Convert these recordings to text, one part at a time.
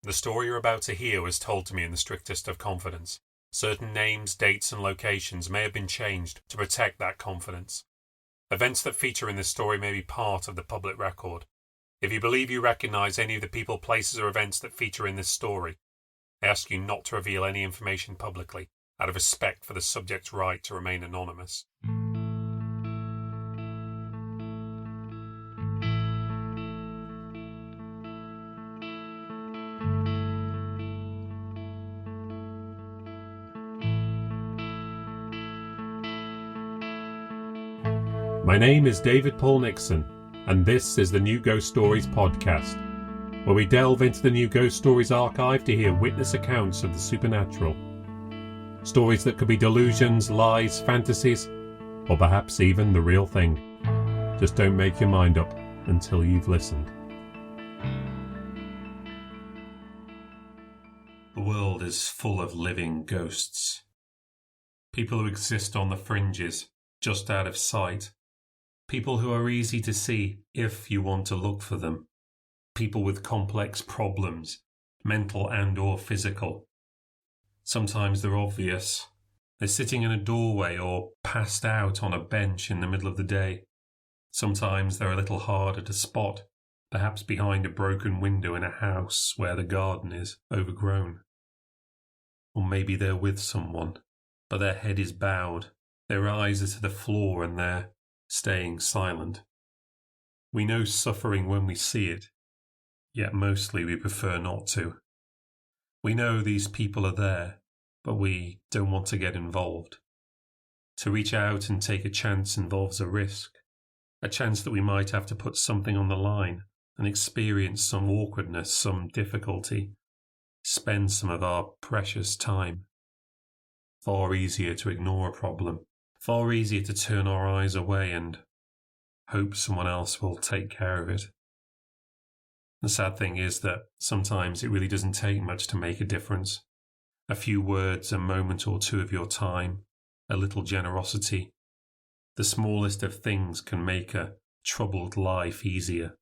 The story you're about to hear was told to me in the strictest of confidence. Certain names, dates, and locations may have been changed to protect that confidence. Events that feature in this story may be part of the public record. If you believe you recognize any of the people, places, or events that feature in this story, I ask you not to reveal any information publicly, out of respect for the subject's right to remain anonymous. My name is David Paul Nixon, and this is the New Ghost Stories podcast, where we delve into the New Ghost Stories archive to hear witness accounts of the supernatural. Stories that could be delusions, lies, fantasies, or perhaps even the real thing. Just don't make your mind up until you've listened. The world is full of living ghosts. People who exist on the fringes, just out of sight. People who are easy to see if you want to look for them. People with complex problems, mental and or physical. Sometimes they're obvious. They're sitting in a doorway or passed out on a bench in the middle of the day. Sometimes they're a little harder to spot, perhaps behind a broken window in a house where the garden is overgrown. Or maybe they're with someone, but their head is bowed, their eyes are to the floor and they're staying silent. We know suffering when we see it, yet mostly we prefer not to. We know these people are there, but we don't want to get involved. To reach out and take a chance involves a risk, a chance that we might have to put something on the line and experience some awkwardness, some difficulty, spend some of our precious time. Far easier to ignore a problem. Far easier to turn our eyes away and hope someone else will take care of it. The sad thing is that sometimes it really doesn't take much to make a difference. A few words, a moment or two of your time, a little generosity. The smallest of things can make a troubled life easier.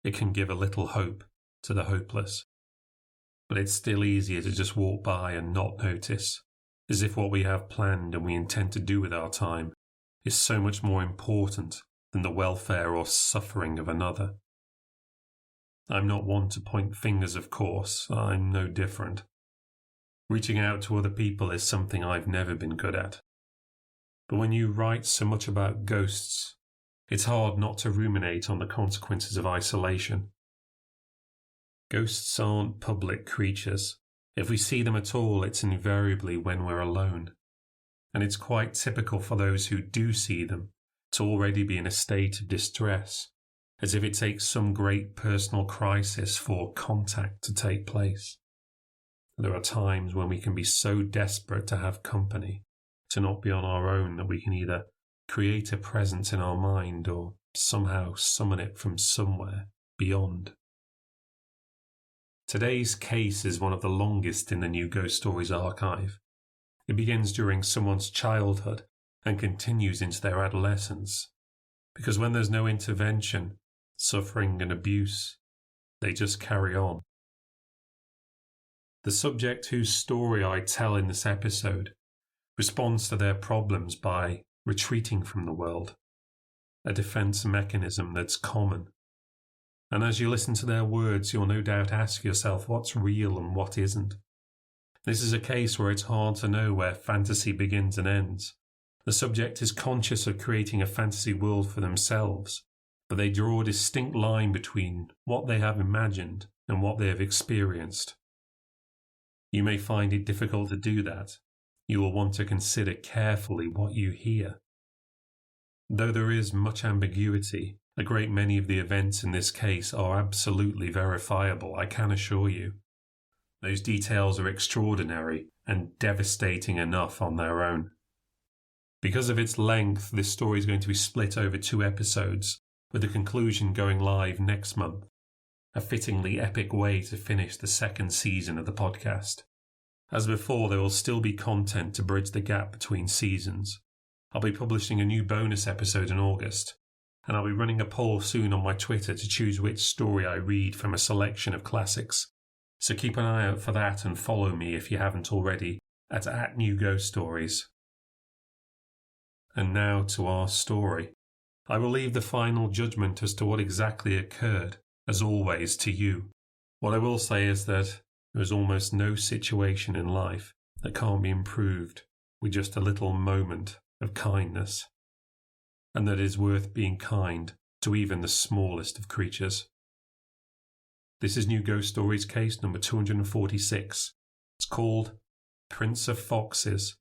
It can give a little hope to the hopeless. But it's still easier to just walk by and not notice, as if what we have planned and we intend to do with our time is so much more important than the welfare or suffering of another. I'm not one to point fingers, of course. I'm no different. Reaching out to other people is something I've never been good at. But when you write so much about ghosts, it's hard not to ruminate on the consequences of isolation. Ghosts aren't public creatures. If we see them at all, it's invariably when we're alone. And it's quite typical for those who do see them to already be in a state of distress, as if it takes some great personal crisis for contact to take place. There are times when we can be so desperate to have company, to not be on our own, that we can either create a presence in our mind or somehow summon it from somewhere beyond. Today's case is one of the longest in the New Ghost Stories archive. It begins during someone's childhood and continues into their adolescence, because when there's no intervention, suffering and abuse, they just carry on. The subject whose story I tell in this episode responds to their problems by retreating from the world, a defense mechanism that's common. And as you listen to their words, you'll no doubt ask yourself what's real and what isn't. This is a case where it's hard to know where fantasy begins and ends. The subject is conscious of creating a fantasy world for themselves, but they draw a distinct line between what they have imagined and what they have experienced. You may find it difficult to do that. You will want to consider carefully what you hear. Though there is much ambiguity, a great many of the events in this case are absolutely verifiable, I can assure you. Those details are extraordinary and devastating enough on their own. Because of its length, this story is going to be split over 2 episodes, with the conclusion going live next month. A fittingly epic way to finish the 2nd season of the podcast. As before, there will still be content to bridge the gap between seasons. I'll be publishing a new bonus episode in August, and I'll be running a poll soon on my Twitter to choose which story I read from a selection of classics. So keep an eye out for that and follow me if you haven't already at New Ghost Stories. And now to our story. I will leave the final judgment as to what exactly occurred, as always, to you. What I will say is that there is almost no situation in life that can't be improved with just a little moment of kindness, and that it is worth being kind to even the smallest of creatures. This is New Ghost Stories case number 246. It's called Prince of Foxes,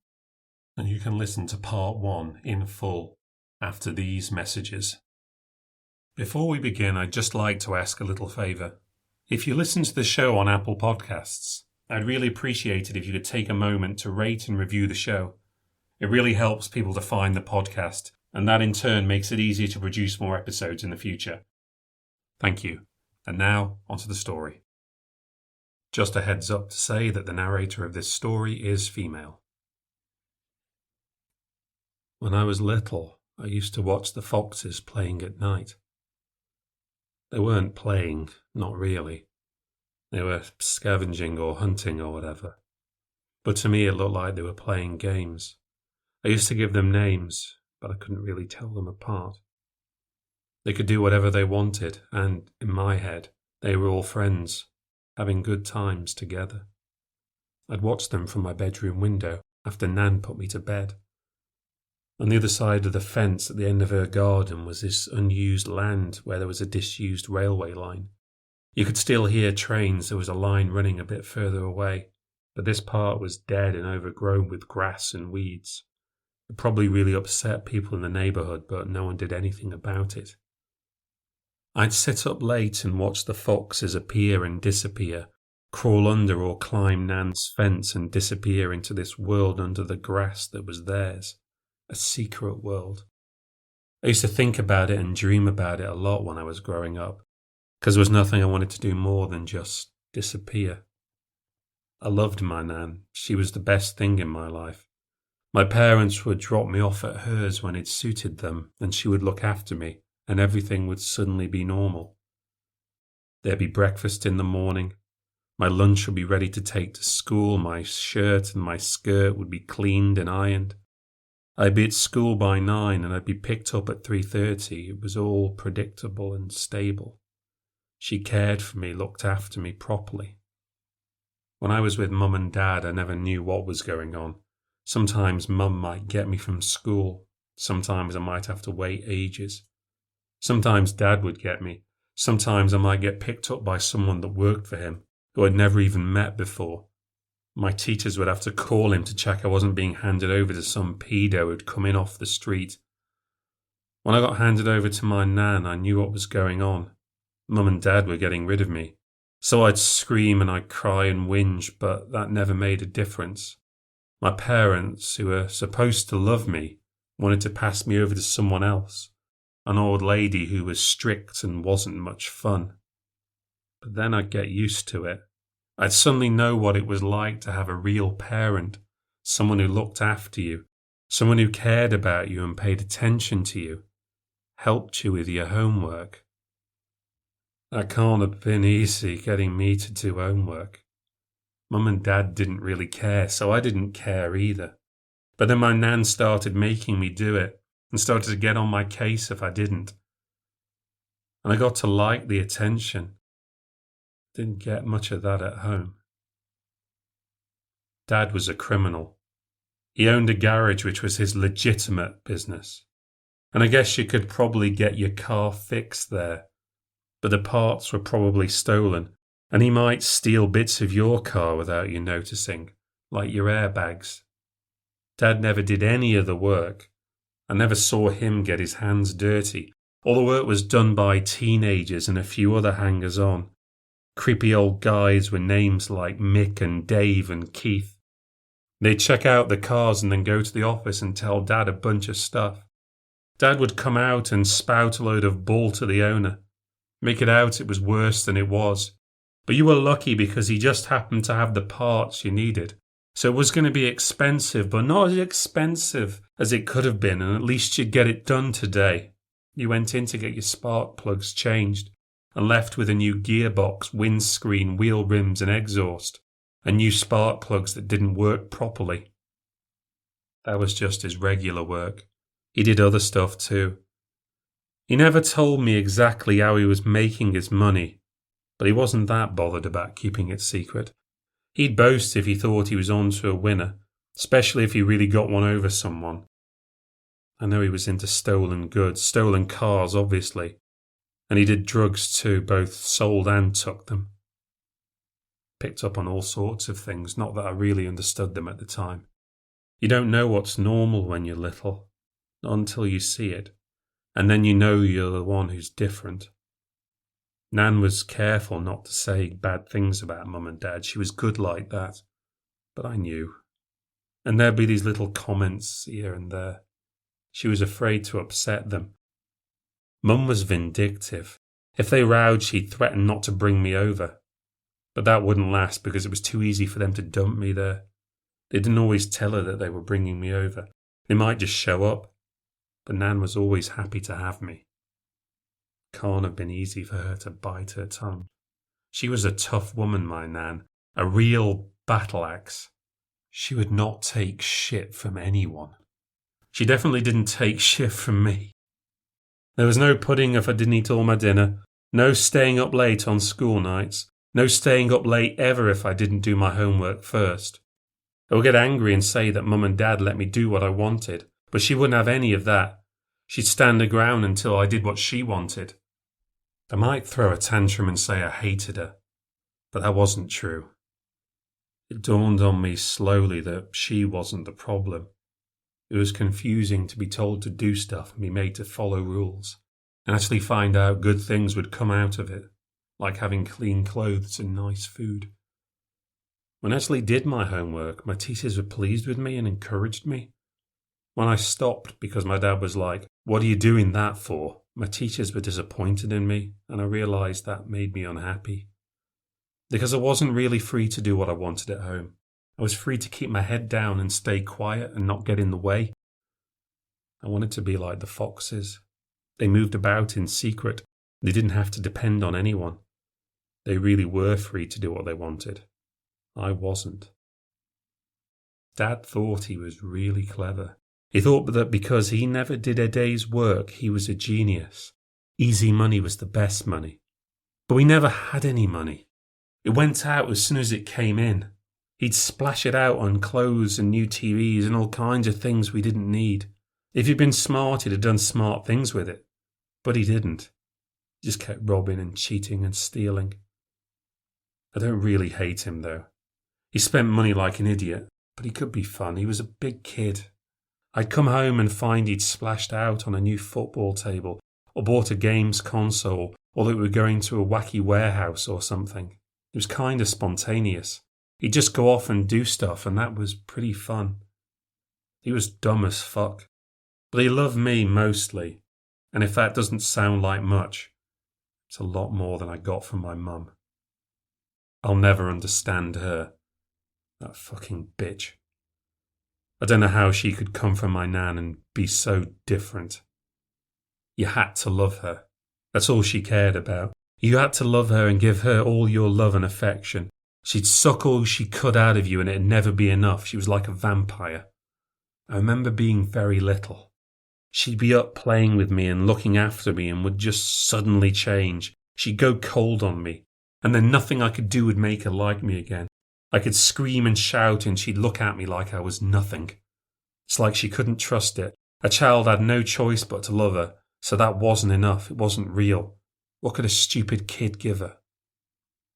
and you can listen to part 1 in full after these messages. Before we begin, I'd just like to ask a little favour. If you listen to the show on Apple Podcasts, I'd really appreciate it if you could take a moment to rate and review the show. It really helps people to find the podcast, and that in turn makes it easier to produce more episodes in the future. Thank you. And now, onto the story. Just a heads up to say that the narrator of this story is female. When I was little, I used to watch the foxes playing at night. They weren't playing, not really. They were scavenging or hunting or whatever. But to me it looked like they were playing games. I used to give them names, but I couldn't really tell them apart. They could do whatever they wanted, and, in my head, they were all friends, having good times together. I'd watch them from my bedroom window after Nan put me to bed. On the other side of the fence at the end of her garden was this unused land where there was a disused railway line. You could still hear trains. There was a line running a bit further away, but this part was dead and overgrown with grass and weeds. It probably really upset people in the neighbourhood, but no one did anything about it. I'd sit up late and watch the foxes appear and disappear, crawl under or climb Nan's fence and disappear into this world under the grass that was theirs, a secret world. I used to think about it and dream about it a lot when I was growing up, because there was nothing I wanted to do more than just disappear. I loved my Nan. She was the best thing in my life. My parents would drop me off at hers when it suited them, and she would look after me, and everything would suddenly be normal. There'd be breakfast in the morning. My lunch would be ready to take to school. My shirt and my skirt would be cleaned and ironed. I'd be at school by 9 and I'd be picked up at 3:30. It was all predictable and stable. She cared for me, looked after me properly. When I was with Mum and Dad, I never knew what was going on. Sometimes Mum might get me from school. Sometimes I might have to wait ages. Sometimes Dad would get me. Sometimes I might get picked up by someone that worked for him, who I'd never even met before. My teachers would have to call him to check I wasn't being handed over to some pedo who'd come in off the street. When I got handed over to my Nan, I knew what was going on. Mum and Dad were getting rid of me. So I'd scream and I'd cry and whinge, but that never made a difference. My parents, who were supposed to love me, wanted to pass me over to someone else. An old lady who was strict and wasn't much fun. But then I'd get used to it. I'd suddenly know what it was like to have a real parent, someone who looked after you, someone who cared about you and paid attention to you, helped you with your homework. That can't have been easy, getting me to do homework. Mum and Dad didn't really care, so I didn't care either. But then my Nan started making me do it, and started to get on my case if I didn't. And I got to like the attention. Didn't get much of that at home. Dad was a criminal. He owned a garage which was his legitimate business. And I guess you could probably get your car fixed there. But the parts were probably stolen, and he might steal bits of your car without you noticing, like your airbags. Dad never did any of the work. I never saw him get his hands dirty. All the work was done by teenagers and a few other hangers-on. Creepy old guys with names like Mick and Dave and Keith. They'd check out the cars and then go to the office and tell Dad a bunch of stuff. Dad would come out and spout a load of bull to the owner. Make it out it was worse than it was. But you were lucky because he just happened to have the parts you needed. So it was going to be expensive, but not as expensive as it could have been, and at least you'd get it done today. You went in to get your spark plugs changed, and left with a new gearbox, windscreen, wheel rims and exhaust, and new spark plugs that didn't work properly. That was just his regular work. He did other stuff too. He never told me exactly how he was making his money, but he wasn't that bothered about keeping it secret. He'd boast if he thought he was on to a winner, especially if he really got one over someone. I know he was into stolen goods, stolen cars obviously, and he did drugs too, both sold and took them. Picked up on all sorts of things, not that I really understood them at the time. You don't know what's normal when you're little, not until you see it, and then you know you're the one who's different. Nan was careful not to say bad things about Mum and Dad. She was good like that, but I knew. And there'd be these little comments here and there. She was afraid to upset them. Mum was vindictive. If they rowed, she'd threaten not to bring me over. But that wouldn't last because it was too easy for them to dump me there. They didn't always tell her that they were bringing me over. They might just show up. But Nan was always happy to have me. Can't have been easy for her to bite her tongue. She was a tough woman, my Nan. A real battle axe. She would not take shit from anyone. She definitely didn't take shit from me. There was no pudding if I didn't eat all my dinner, no staying up late on school nights, no staying up late ever if I didn't do my homework first. I would get angry and say that Mum and Dad let me do what I wanted, but she wouldn't have any of that. She'd stand her ground until I did what she wanted. I might throw a tantrum and say I hated her, but that wasn't true. It dawned on me slowly that she wasn't the problem. It was confusing to be told to do stuff and be made to follow rules, and actually find out good things would come out of it, like having clean clothes and nice food. When I actually did my homework, my teachers were pleased with me and encouraged me. When I stopped because my dad was like, "What are you doing that for?" my teachers were disappointed in me, and I realised that made me unhappy. Because I wasn't really free to do what I wanted at home. I was free to keep my head down and stay quiet and not get in the way. I wanted to be like the foxes. They moved about in secret. They didn't have to depend on anyone. They really were free to do what they wanted. I wasn't. Dad thought he was really clever. He thought that because he never did a day's work, he was a genius. Easy money was the best money. But we never had any money. It went out as soon as it came in. He'd splash it out on clothes and new TVs and all kinds of things we didn't need. If he'd been smart, he'd have done smart things with it. But he didn't. He just kept robbing and cheating and stealing. I don't really hate him, though. He spent money like an idiot, but he could be fun. He was a big kid. I'd come home and find he'd splashed out on a new football table, or bought a games console, or that we were going to a wacky warehouse or something. It was kind of spontaneous. He'd just go off and do stuff, and that was pretty fun. He was dumb as fuck. But he loved me mostly, and if that doesn't sound like much, it's a lot more than I got from my mum. I'll never understand her. That fucking bitch. I don't know how she could come from my nan and be so different. You had to love her. That's all she cared about. You had to love her and give her all your love and affection. She'd suck all she could out of you and it'd never be enough. She was like a vampire. I remember being very little. She'd be up playing with me and looking after me and would just suddenly change. She'd go cold on me, and then nothing I could do would make her like me again. I could scream and shout and she'd look at me like I was nothing. It's like she couldn't trust it. A child had no choice but to love her, so that wasn't enough. It wasn't real. What could a stupid kid give her?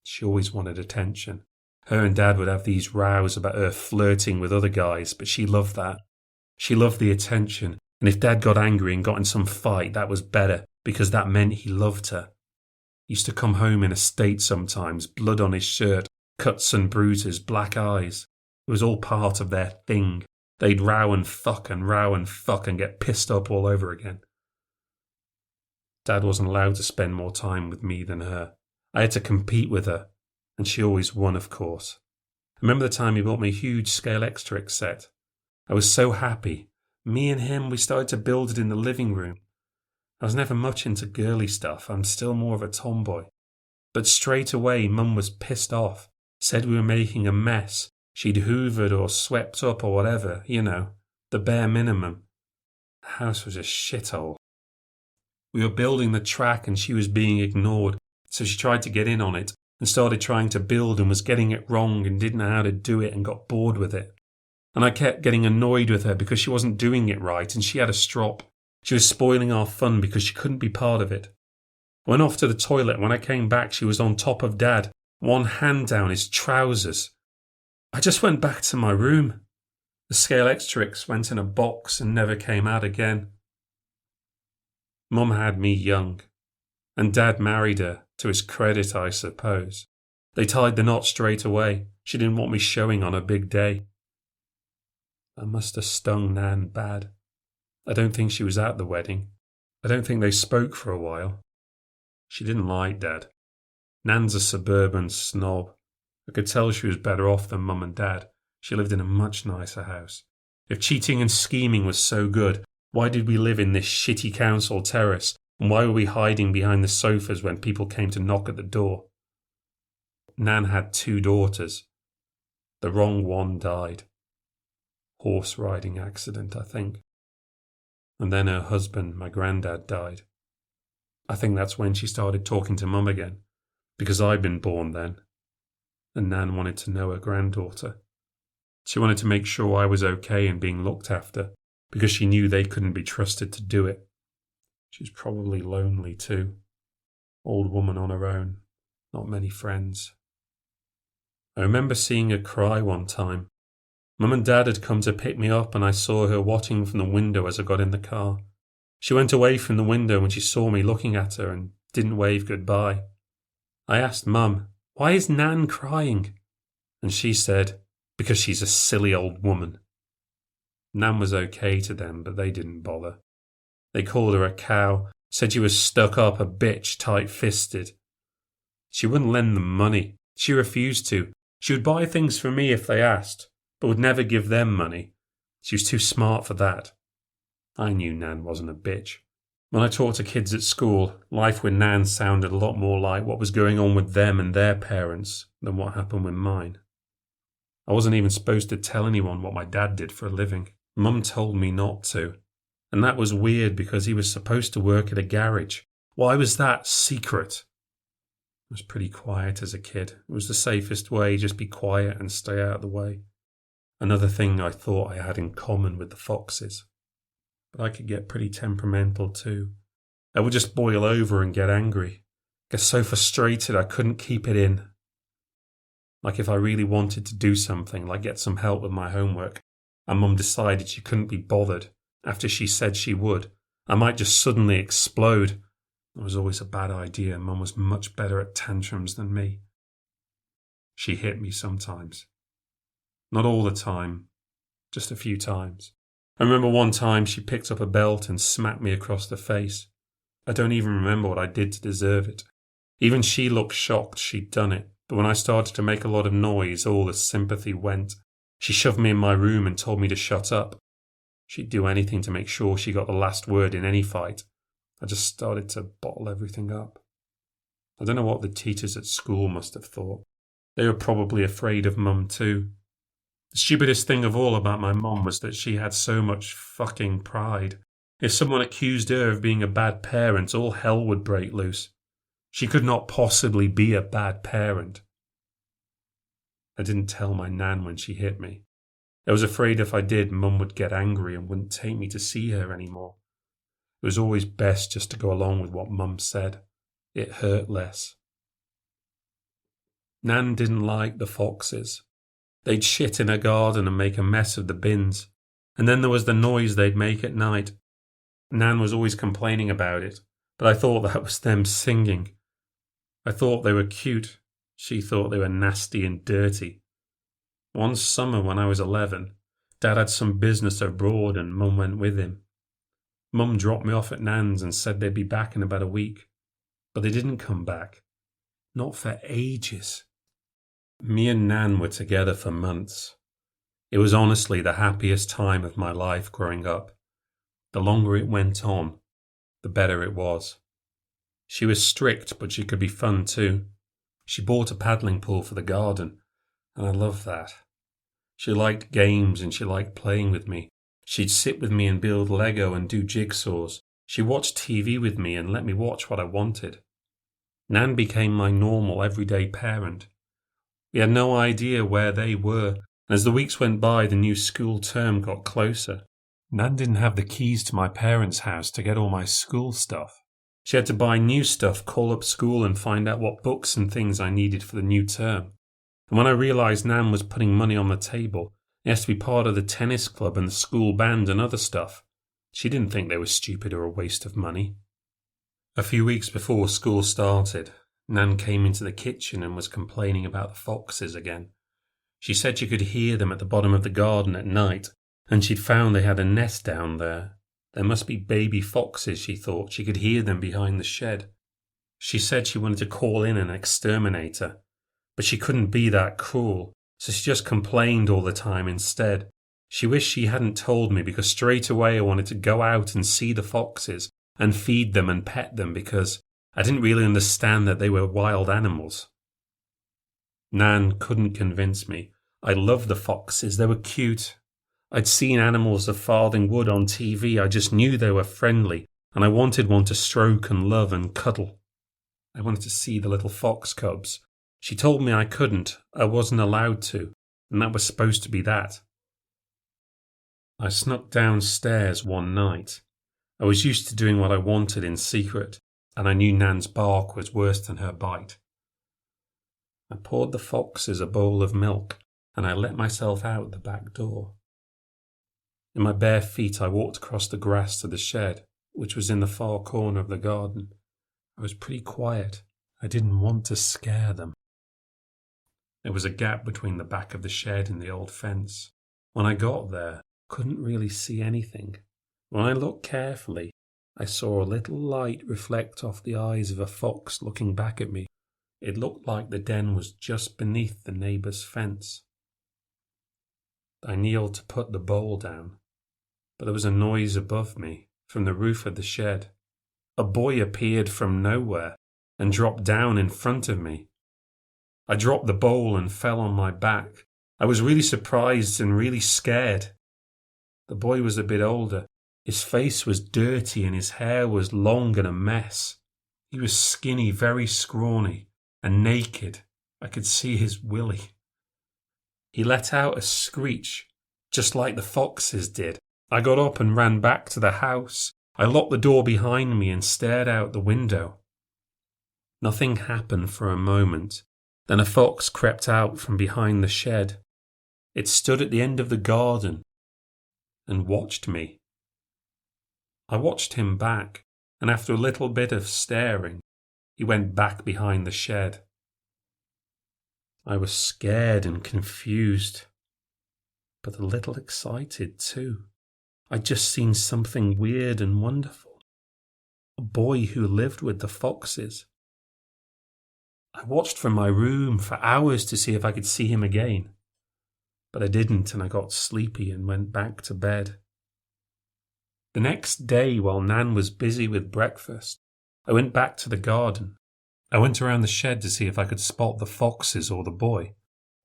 She always wanted attention. Her and Dad would have these rows about her flirting with other guys, but she loved that. She loved the attention, and if Dad got angry and got in some fight, that was better, because that meant he loved her. He used to come home in a state sometimes, blood on his shirt, cuts and bruises, black eyes. It was all part of their thing. They'd row and fuck and get pissed up all over again. Dad wasn't allowed to spend more time with me than her. I had to compete with her, and she always won, of course. I remember the time he bought me a huge Scalextric set. I was so happy. Me and him, we started to build it in the living room. I was never much into girly stuff. I'm still more of a tomboy. But straight away, Mum was pissed off, said we were making a mess. She'd hoovered or swept up or whatever, the bare minimum. The house was a shithole. We were building the track and she was being ignored, so she tried to get in on it and started trying to build and was getting it wrong and didn't know how to do it and got bored with it. And I kept getting annoyed with her because she wasn't doing it right and she had a strop. She was spoiling our fun because she couldn't be part of it. I went off to the toilet. When I came back, she was on top of Dad, one hand down his trousers. I just went back to my room. The Scalextrics went in a box and never came out again. Mum had me young, and Dad married her, to his credit, I suppose. They tied the knot straight away. She didn't want me showing on her big day. I must have stung Nan bad. I don't think she was at the wedding. I don't think they spoke for a while. She didn't like Dad. Nan's a suburban snob. I could tell she was better off than Mum and Dad. She lived in a much nicer house. If cheating and scheming was so good, why did we live in this shitty council terrace? And why were we hiding behind the sofas when people came to knock at the door? Nan had 2 daughters. The wrong one died. Horse riding accident, I think. And then her husband, my granddad, died. I think that's when she started talking to Mum again, because I'd been born then. And Nan wanted to know her granddaughter. She wanted to make sure I was okay and being looked after, because she knew they couldn't be trusted to do it. She was probably lonely too. Old woman on her own, not many friends. I remember seeing her cry one time. Mum and Dad had come to pick me up and I saw her watching from the window as I got in the car. She went away from the window when she saw me looking at her and didn't wave goodbye. I asked Mum, "Why is Nan crying?" And she said, "Because she's a silly old woman." Nan was okay to them, but they didn't bother. They called her a cow, said she was stuck up, a bitch, tight-fisted. She wouldn't lend them money. She refused to. She would buy things for me if they asked, but would never give them money. She was too smart for that. I knew Nan wasn't a bitch. When I talked to kids at school, life with Nan sounded a lot more like what was going on with them and their parents than what happened with mine. I wasn't even supposed to tell anyone what my dad did for a living. Mum told me not to. And that was weird because he was supposed to work at a garage. Why was that secret? I was pretty quiet as a kid. It was the safest way, just be quiet and stay out of the way. Another thing I thought I had in common with the Foxes. But I could get pretty temperamental too. I would just boil over and get angry. Get so frustrated I couldn't keep it in. Like if I really wanted to do something, like get some help with my homework, and Mum decided she couldn't be bothered after she said she would, I might just suddenly explode. It was always a bad idea. Mum was much better at tantrums than me. She hit me sometimes. Not all the time, just a few times. I remember one time she picked up a belt and smacked me across the face. I don't even remember what I did to deserve it. Even she looked shocked she'd done it, but when I started to make a lot of noise, all the sympathy went. She shoved me in my room and told me to shut up. She'd do anything to make sure she got the last word in any fight. I just started to bottle everything up. I don't know what the teachers at school must have thought. They were probably afraid of Mum too. The stupidest thing of all about my mum was that she had so much fucking pride. If someone accused her of being a bad parent, all hell would break loose. She could not possibly be a bad parent. I didn't tell my Nan when she hit me. I was afraid if I did, Mum would get angry and wouldn't take me to see her anymore. It was always best just to go along with what Mum said. It hurt less. Nan didn't like the Foxes. They'd shit in her garden and make a mess of the bins. And then there was the noise they'd make at night. Nan was always complaining about it, but I thought that was them singing. I thought they were cute. She thought they were nasty and dirty. One summer when I was 11, Dad had some business abroad and Mum went with him. Mum dropped me off at Nan's and said they'd be back in about a week. But they didn't come back. Not for ages. Me and Nan were together for months. It was honestly the happiest time of my life growing up. The longer it went on, the better it was. She was strict, but she could be fun too. She bought a paddling pool for the garden, and I loved that. She liked games and she liked playing with me. She'd sit with me and build Lego and do jigsaws. She watched TV with me and let me watch what I wanted. Nan became my normal, everyday parent. We had no idea where they were, and as the weeks went by, the new school term got closer. Nan didn't have the keys to my parents' house to get all my school stuff. She had to buy new stuff, call up school and find out what books and things I needed for the new term. And when I realised Nan was putting money on the table, it has to be part of the tennis club and the school band and other stuff, she didn't think they were stupid or a waste of money. A few weeks before school started, Nan came into the kitchen and was complaining about the foxes again. She said she could hear them at the bottom of the garden at night, and she'd found they had a nest down there. There must be baby foxes, she thought. She could hear them behind the shed. She said she wanted to call in an exterminator, but she couldn't be that cruel, so she just complained all the time instead. She wished she hadn't told me because straight away I wanted to go out and see the foxes and feed them and pet them because I didn't really understand that they were wild animals. Nan couldn't convince me. I loved the foxes. They were cute. I'd seen animals of Farthing Wood on TV. I just knew they were friendly, and I wanted one to stroke and love and cuddle. I wanted to see the little fox cubs. She told me I couldn't. I wasn't allowed to, and that was supposed to be that. I snuck downstairs one night. I was used to doing what I wanted in secret, and I knew Nan's bark was worse than her bite. I poured the foxes a bowl of milk, and I let myself out the back door. In my bare feet I walked across the grass to the shed, which was in the far corner of the garden. I was pretty quiet. I didn't want to scare them. There was a gap between the back of the shed and the old fence. When I got there, I couldn't really see anything. When I looked carefully, I saw a little light reflect off the eyes of a fox looking back at me. It looked like the den was just beneath the neighbour's fence. I kneeled to put the bowl down, but there was a noise above me, from the roof of the shed. A boy appeared from nowhere and dropped down in front of me. I dropped the bowl and fell on my back. I was really surprised and really scared. The boy was a bit older. His face was dirty and his hair was long and a mess. He was skinny, very scrawny, and naked. I could see his willy. He let out a screech, just like the foxes did. I got up and ran back to the house. I locked the door behind me and stared out the window. Nothing happened for a moment. Then a fox crept out from behind the shed. It stood at the end of the garden and watched me. I watched him back, and after a little bit of staring, he went back behind the shed. I was scared and confused, but a little excited too. I'd just seen something weird and wonderful. A boy who lived with the foxes. I watched from my room for hours to see if I could see him again, but I didn't, and I got sleepy and went back to bed. The next day, while Nan was busy with breakfast, I went back to the garden. I went around the shed to see if I could spot the foxes or the boy.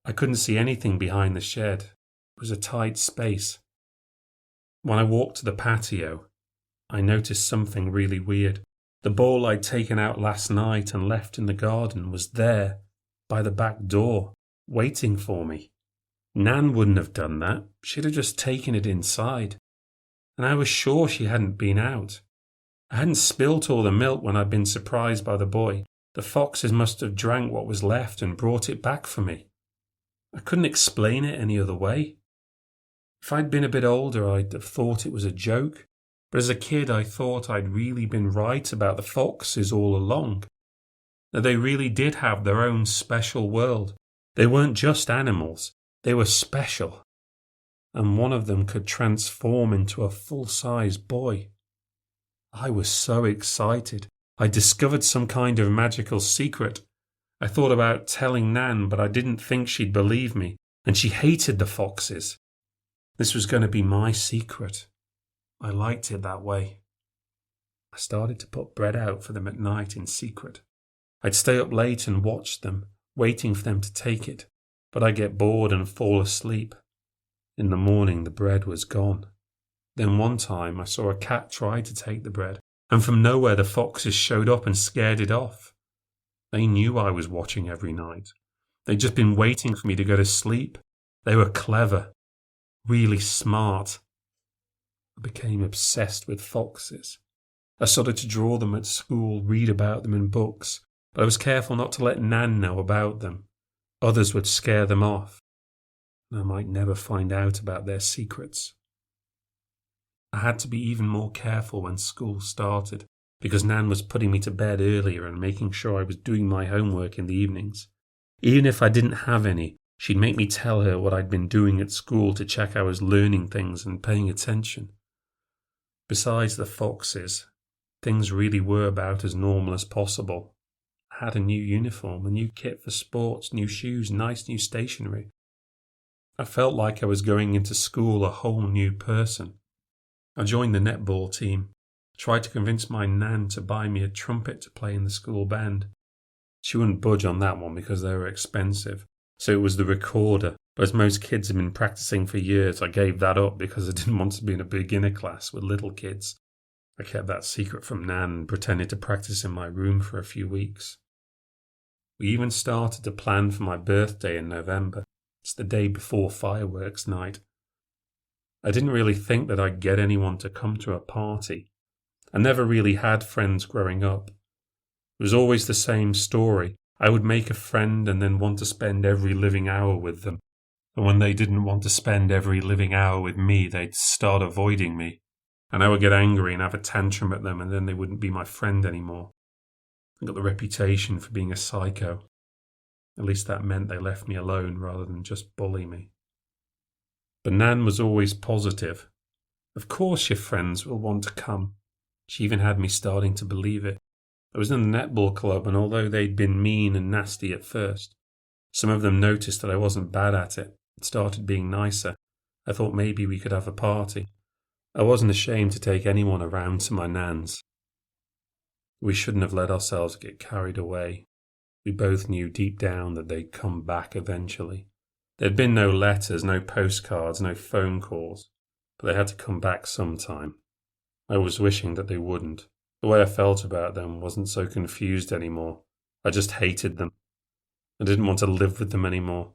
I couldn't see anything behind the shed. It was a tight space. When I walked to the patio, I noticed something really weird. The bowl I'd taken out last night and left in the garden was there, by the back door, waiting for me. Nan wouldn't have done that. She'd have just taken it inside. And I was sure she hadn't been out. I hadn't spilt all the milk when I'd been surprised by the boy. The foxes must have drank what was left and brought it back for me. I couldn't explain it any other way. If I'd been a bit older, I'd have thought it was a joke. But as a kid, I thought I'd really been right about the foxes all along. That they really did have their own special world. They weren't just animals. They were special. And one of them could transform into a full-size boy. I was so excited. I discovered some kind of magical secret. I thought about telling Nan, but I didn't think she'd believe me, and she hated the foxes. This was going to be my secret. I liked it that way. I started to put bread out for them at night in secret. I'd stay up late and watch them, waiting for them to take it, but I'd get bored and fall asleep. In the morning, the bread was gone. Then one time I saw a cat try to take the bread, and from nowhere the foxes showed up and scared it off. They knew I was watching every night. They'd just been waiting for me to go to sleep. They were clever, really smart. I became obsessed with foxes. I started to draw them at school, read about them in books, but I was careful not to let Nan know about them. Others would scare them off, and I might never find out about their secrets. I had to be even more careful when school started, because Nan was putting me to bed earlier and making sure I was doing my homework in the evenings. Even if I didn't have any, she'd make me tell her what I'd been doing at school to check I was learning things and paying attention. Besides the foxes, things really were about as normal as possible. I had a new uniform, a new kit for sports, new shoes, nice new stationery. I felt like I was going into school a whole new person. I joined the netball team, tried to convince my Nan to buy me a trumpet to play in the school band. She wouldn't budge on that one because they were expensive, so it was the recorder. But as most kids had been practicing for years, I gave that up because I didn't want to be in a beginner class with little kids. I kept that secret from Nan and pretended to practice in my room for a few weeks. We even started to plan for my birthday in November. It's the day before fireworks night. I didn't really think that I'd get anyone to come to a party. I never really had friends growing up. It was always the same story. I would make a friend and then want to spend every living hour with them. And when they didn't want to spend every living hour with me, they'd start avoiding me. And I would get angry and have a tantrum at them, and then they wouldn't be my friend anymore. I got the reputation for being a psycho. At least that meant they left me alone rather than just bully me. But Nan was always positive. Of course your friends will want to come. She even had me starting to believe it. I was in the netball club, and although they'd been mean and nasty at first, some of them noticed that I wasn't bad at it and started being nicer. I thought maybe we could have a party. I wasn't ashamed to take anyone around to my Nan's. We shouldn't have let ourselves get carried away. We both knew deep down that they'd come back eventually. There'd been no letters, no postcards, no phone calls, but they had to come back sometime. I was wishing that they wouldn't. The way I felt about them wasn't so confused anymore. I just hated them. I didn't want to live with them anymore.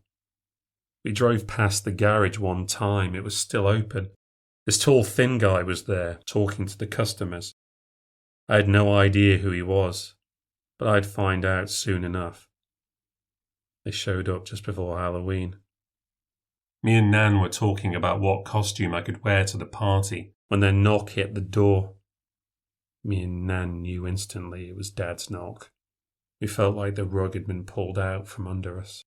We drove past the garage one time. It was still open. This tall, thin guy was there, talking to the customers. I had no idea who he was, but I'd find out soon enough. They showed up just before Halloween. Me and Nan were talking about what costume I could wear to the party when their knock hit the door. Me and Nan knew instantly it was Dad's knock. We felt like the rug had been pulled out from under us.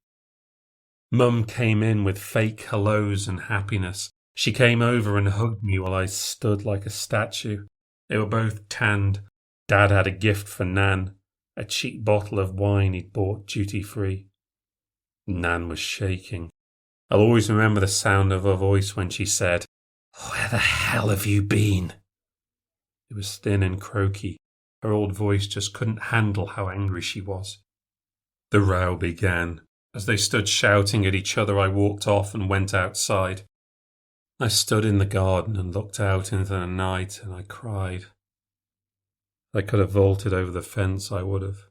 Mum came in with fake hellos and happiness. She came over and hugged me while I stood like a statue. They were both tanned. Dad had a gift for Nan, a cheap bottle of wine he'd bought duty-free. Nan was shaking. I'll always remember the sound of her voice when she said, "Where the hell have you been?" It was thin and croaky. Her old voice just couldn't handle how angry she was. The row began. As they stood shouting at each other, I walked off and went outside. I stood in the garden and looked out into the night, and I cried. If I could have vaulted over the fence, I would have.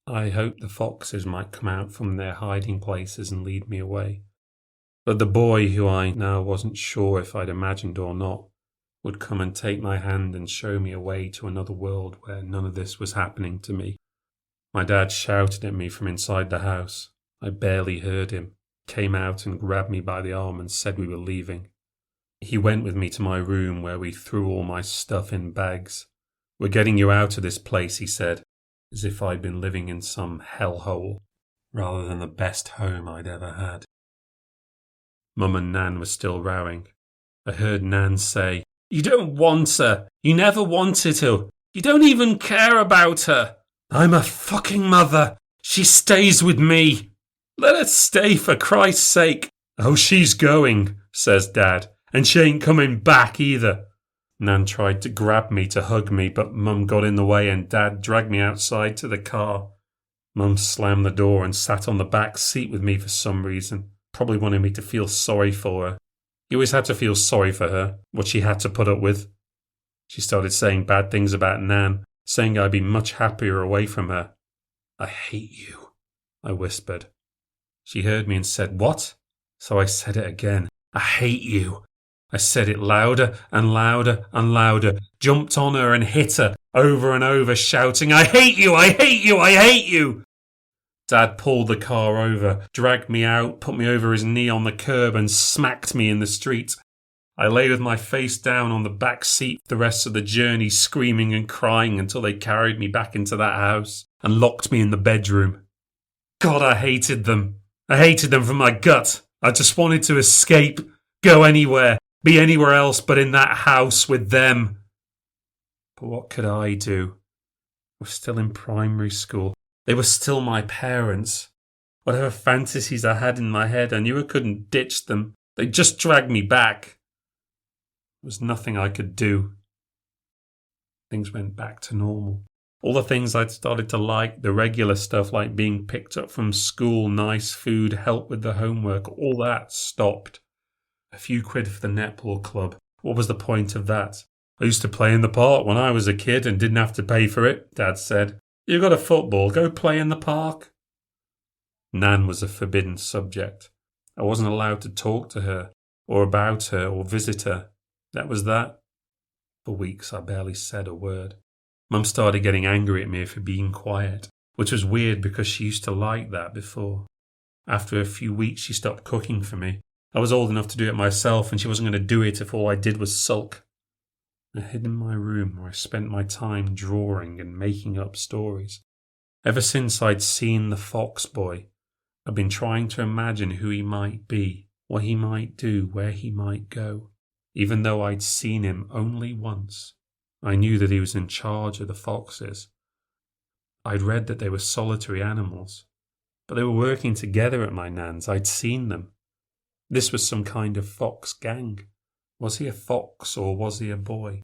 I hoped the foxes might come out from their hiding places and lead me away. But the boy, who I now wasn't sure if I'd imagined or not, would come and take my hand and show me a way to another world where none of this was happening to me. My dad shouted at me from inside the house. I barely heard him, came out and grabbed me by the arm and said we were leaving. He went with me to my room where we threw all my stuff in bags. "We're getting you out of this place," he said, as if I'd been living in some hellhole, rather than the best home I'd ever had. Mum and Nan were still rowing. I heard Nan say, "You don't want her. You never wanted her. You don't even care about her." "I'm a fucking mother. She stays with me. Let her stay for Christ's sake." "Oh, she's going," says Dad, "and she ain't coming back either." Nan tried to grab me to hug me, but Mum got in the way and Dad dragged me outside to the car. Mum slammed the door and sat on the back seat with me for some reason, probably wanting me to feel sorry for her. You always had to feel sorry for her, what she had to put up with. She started saying bad things about Nan, saying I'd be much happier away from her. "I hate you," I whispered. She heard me and said, "What?" So I said it again. "I hate you." I said it louder and louder and louder, jumped on her and hit her over and over, shouting, "I hate you, I hate you, I hate you." Dad pulled the car over, dragged me out, put me over his knee on the curb and smacked me in the street. I lay with my face down on the back seat the rest of the journey, screaming and crying until they carried me back into that house and locked me in the bedroom. God, I hated them. I hated them from my gut. I just wanted to escape, go anywhere, be anywhere else but in that house with them. But what could I do? I was still in primary school. They were still my parents. Whatever fantasies I had in my head, I knew I couldn't ditch them. They just dragged me back. There was nothing I could do. Things went back to normal. All the things I'd started to like, the regular stuff like being picked up from school, nice food, help with the homework, all that stopped. A few quid for the netball club. What was the point of that? I used to play in the park when I was a kid and didn't have to pay for it, Dad said. "You got a football, go play in the park." Nan was a forbidden subject. I wasn't allowed to talk to her, or about her, or visit her. That was that. For weeks I barely said a word. Mum started getting angry at me for being quiet, which was weird because she used to like that before. After a few weeks she stopped cooking for me. I was old enough to do it myself and she wasn't going to do it if all I did was sulk. I hid in my room where I spent my time drawing and making up stories. Ever since I'd seen the Fox Boy, I'd been trying to imagine who he might be, what he might do, where he might go. Even though I'd seen him only once, I knew that he was in charge of the foxes. I'd read that they were solitary animals, but they were working together at my nan's. I'd seen them. This was some kind of fox gang. Was he a fox or was he a boy?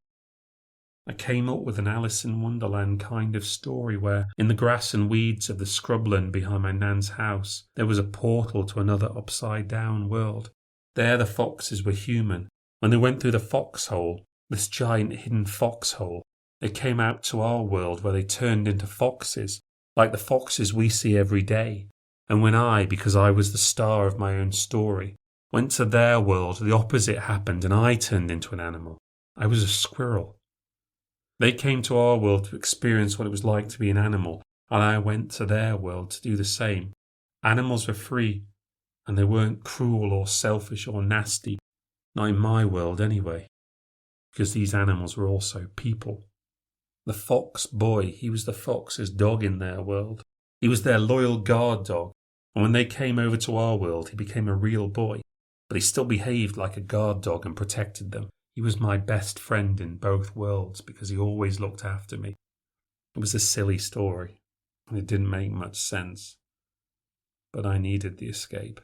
I came up with an Alice in Wonderland kind of story where, in the grass and weeds of the scrubland behind my nan's house, there was a portal to another upside-down world. There the foxes were human. When they went through the foxhole, this giant hidden foxhole, they came out to our world where they turned into foxes, like the foxes we see every day. And when I, because I was the star of my own story, went to their world, the opposite happened and I turned into an animal. I was a squirrel. They came to our world to experience what it was like to be an animal, and I went to their world to do the same. Animals were free, and they weren't cruel or selfish or nasty. Not in my world, anyway. Because these animals were also people. The fox boy, he was the fox's dog in their world. He was their loyal guard dog, and when they came over to our world, he became a real boy. But he still behaved like a guard dog and protected them. He was my best friend in both worlds because he always looked after me. It was a silly story, and it didn't make much sense. But I needed the escape.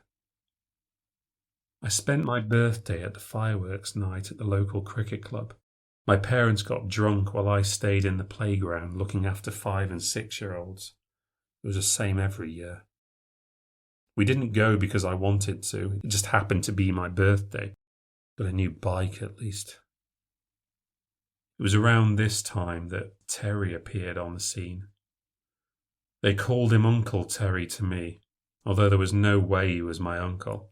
I spent my birthday at the fireworks night at the local cricket club. My parents got drunk while I stayed in the playground looking after 5- and 6-year-olds. It was the same every year. We didn't go because I wanted to. It just happened to be my birthday. Got a new bike at least. It was around this time that Terry appeared on the scene. They called him Uncle Terry to me, although there was no way he was my uncle.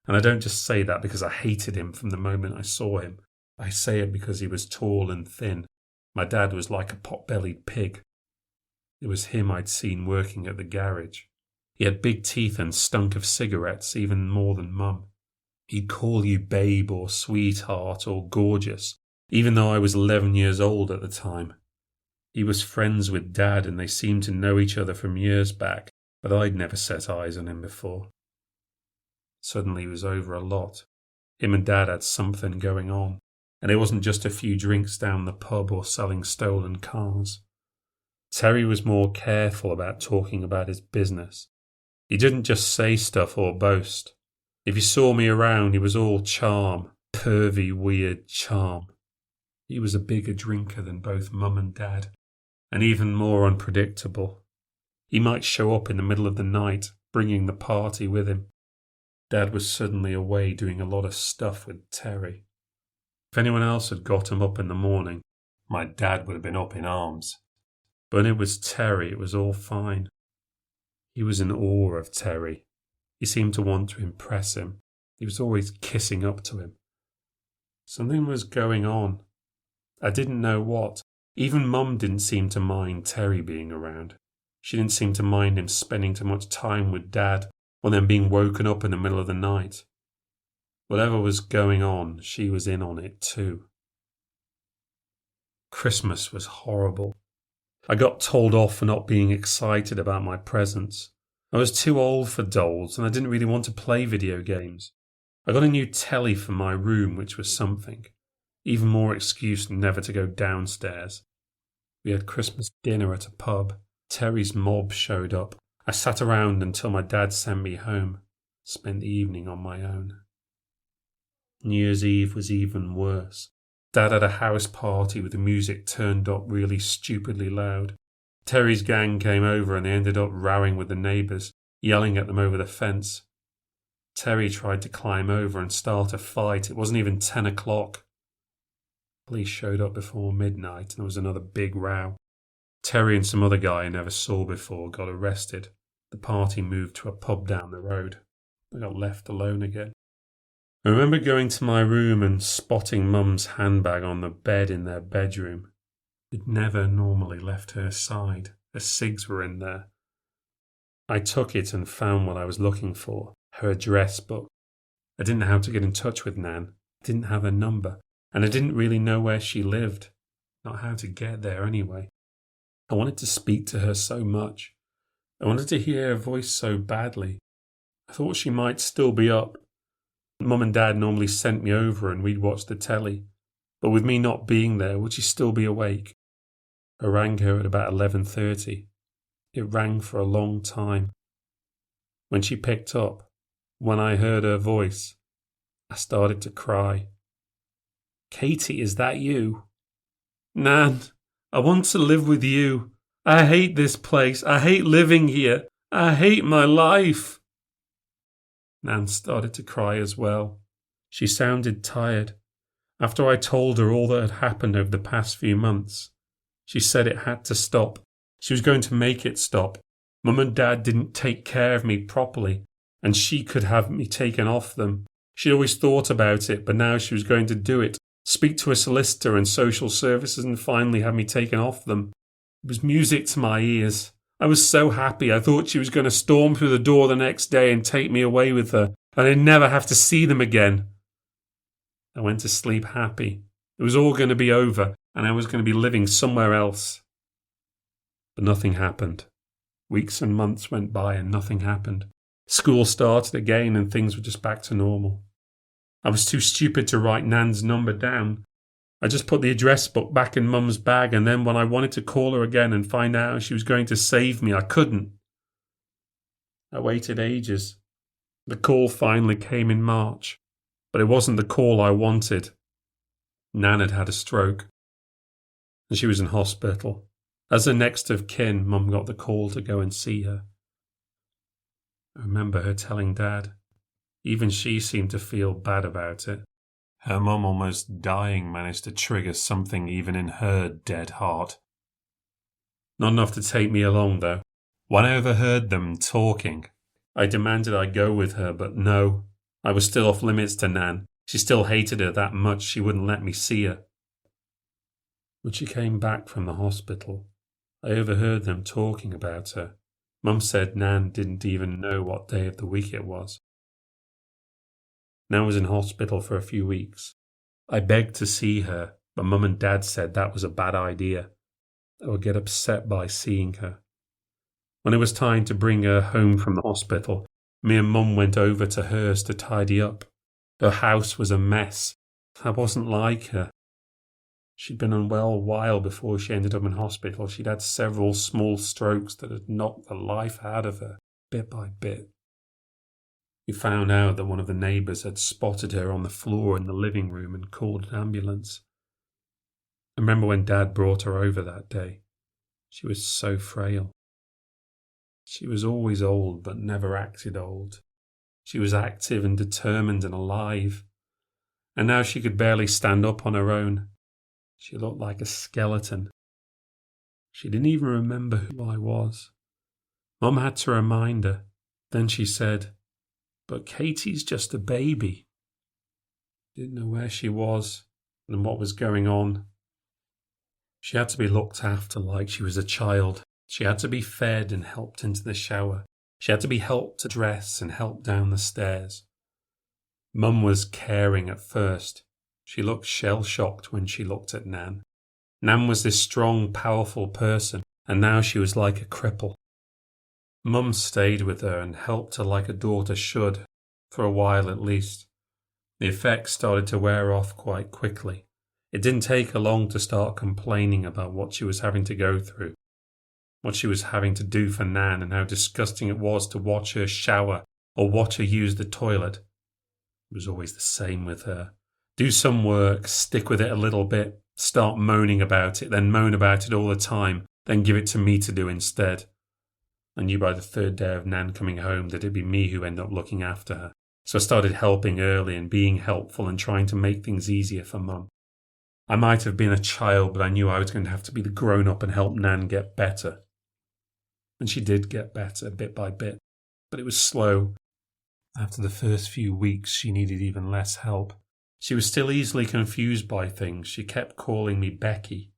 And I don't just say that because I hated him from the moment I saw him. I say it because he was tall and thin. My dad was like a pot-bellied pig. It was him I'd seen working at the garage. He had big teeth and stunk of cigarettes even more than Mum. He'd call you babe or sweetheart or gorgeous, even though I was 11 years old at the time. He was friends with Dad and they seemed to know each other from years back, but I'd never set eyes on him before. Suddenly he was over a lot. Him and Dad had something going on, and it wasn't just a few drinks down the pub or selling stolen cars. Terry was more careful about talking about his business. He didn't just say stuff or boast. If you saw me around, he was all charm, pervy, weird charm. He was a bigger drinker than both Mum and Dad, and even more unpredictable. He might show up in the middle of the night, bringing the party with him. Dad was suddenly away doing a lot of stuff with Terry. If anyone else had got him up in the morning, my dad would have been up in arms. But when it was Terry, it was all fine. He was in awe of Terry. He seemed to want to impress him. He was always kissing up to him. Something was going on. I didn't know what. Even Mum didn't seem to mind Terry being around. She didn't seem to mind him spending too much time with Dad or then being woken up in the middle of the night. Whatever was going on, she was in on it too. Christmas was horrible. I got told off for not being excited about my presents. I was too old for dolls and I didn't really want to play video games. I got a new telly for my room, which was something. Even more excuse never to go downstairs. We had Christmas dinner at a pub. Terry's mob showed up. I sat around until my dad sent me home. Spent the evening on my own. New Year's Eve was even worse. Dad had a house party with the music turned up really stupidly loud. Terry's gang came over and they ended up rowing with the neighbours, yelling at them over the fence. Terry tried to climb over and start a fight. It wasn't even 10 o'clock. Police showed up before midnight and there was another big row. Terry and some other guy I never saw before got arrested. The party moved to a pub down the road. I got left alone again. I remember going to my room and spotting Mum's handbag on the bed in their bedroom. It never normally left her side. Her cigs were in there. I took it and found what I was looking for, her address book. I didn't know how to get in touch with Nan. I didn't have her number, and I didn't really know where she lived. Not how to get there anyway. I wanted to speak to her so much. I wanted to hear her voice so badly. I thought she might still be up. Mum and Dad normally sent me over and we'd watch the telly. But with me not being there, would she still be awake? I rang her at about 11:30. It rang for a long time. When she picked up, when I heard her voice, I started to cry. "Katie, is that you?" "Nan, I want to live with you. I hate this place. I hate living here. I hate my life." Nan started to cry as well. She sounded tired. After I told her all that had happened over the past few months, she said it had to stop. She was going to make it stop. Mum and Dad didn't take care of me properly, and she could have me taken off them. She'd always thought about it, but now she was going to do it. Speak to a solicitor and social services and finally have me taken off them. It was music to my ears. I was so happy. I thought she was going to storm through the door the next day and take me away with her, and I'd never have to see them again. I went to sleep happy. It was all going to be over, and I was going to be living somewhere else. But nothing happened. Weeks and months went by and nothing happened. School started again and things were just back to normal. I was too stupid to write Nan's number down. I just put the address book back in Mum's bag, and then when I wanted to call her again and find out how she was going to save me, I couldn't. I waited ages. The call finally came in March, but it wasn't the call I wanted. Nan had had a stroke, and she was in hospital. As the next of kin, Mum got the call to go and see her. I remember her telling Dad. Even she seemed to feel bad about it. Her mum almost dying managed to trigger something even in her dead heart. Not enough to take me along, though. When I overheard them talking, I demanded I go with her, but no. I was still off limits to Nan. She still hated her that much she wouldn't let me see her. When she came back from the hospital, I overheard them talking about her. Mum said Nan didn't even know what day of the week it was. Nan was in hospital for a few weeks. I begged to see her, but Mum and Dad said that was a bad idea. I would get upset by seeing her. When it was time to bring her home from the hospital, me and Mum went over to hers to tidy up. Her house was a mess. I wasn't like her. She'd been unwell a while before she ended up in hospital. She'd had several small strokes that had knocked the life out of her, bit by bit. We found out that one of the neighbours had spotted her on the floor in the living room and called an ambulance. I remember when Dad brought her over that day. She was so frail. She was always old, but never acted old. She was active and determined and alive. And now she could barely stand up on her own. She looked like a skeleton. She didn't even remember who I was. Mum had to remind her. Then she said, "But Katie's just a baby." Didn't know where she was and what was going on. She had to be looked after like she was a child. She had to be fed and helped into the shower. She had to be helped to dress and helped down the stairs. Mum was caring at first. She looked shell-shocked when she looked at Nan. Nan was this strong, powerful person, and now she was like a cripple. Mum stayed with her and helped her like a daughter should, for a while at least. The effects started to wear off quite quickly. It didn't take her long to start complaining about what she was having to go through, what she was having to do for Nan, and how disgusting it was to watch her shower or watch her use the toilet. It was always the same with her. Do some work, stick with it a little bit, start moaning about it, then moan about it all the time, then give it to me to do instead. I knew by the third day of Nan coming home that it'd be me who ended up looking after her. So I started helping early and being helpful and trying to make things easier for Mum. I might have been a child, but I knew I was going to have to be the grown-up and help Nan get better. And she did get better, bit by bit, but it was slow. After the first few weeks, she needed even less help. She was still easily confused by things. She kept calling me Becky.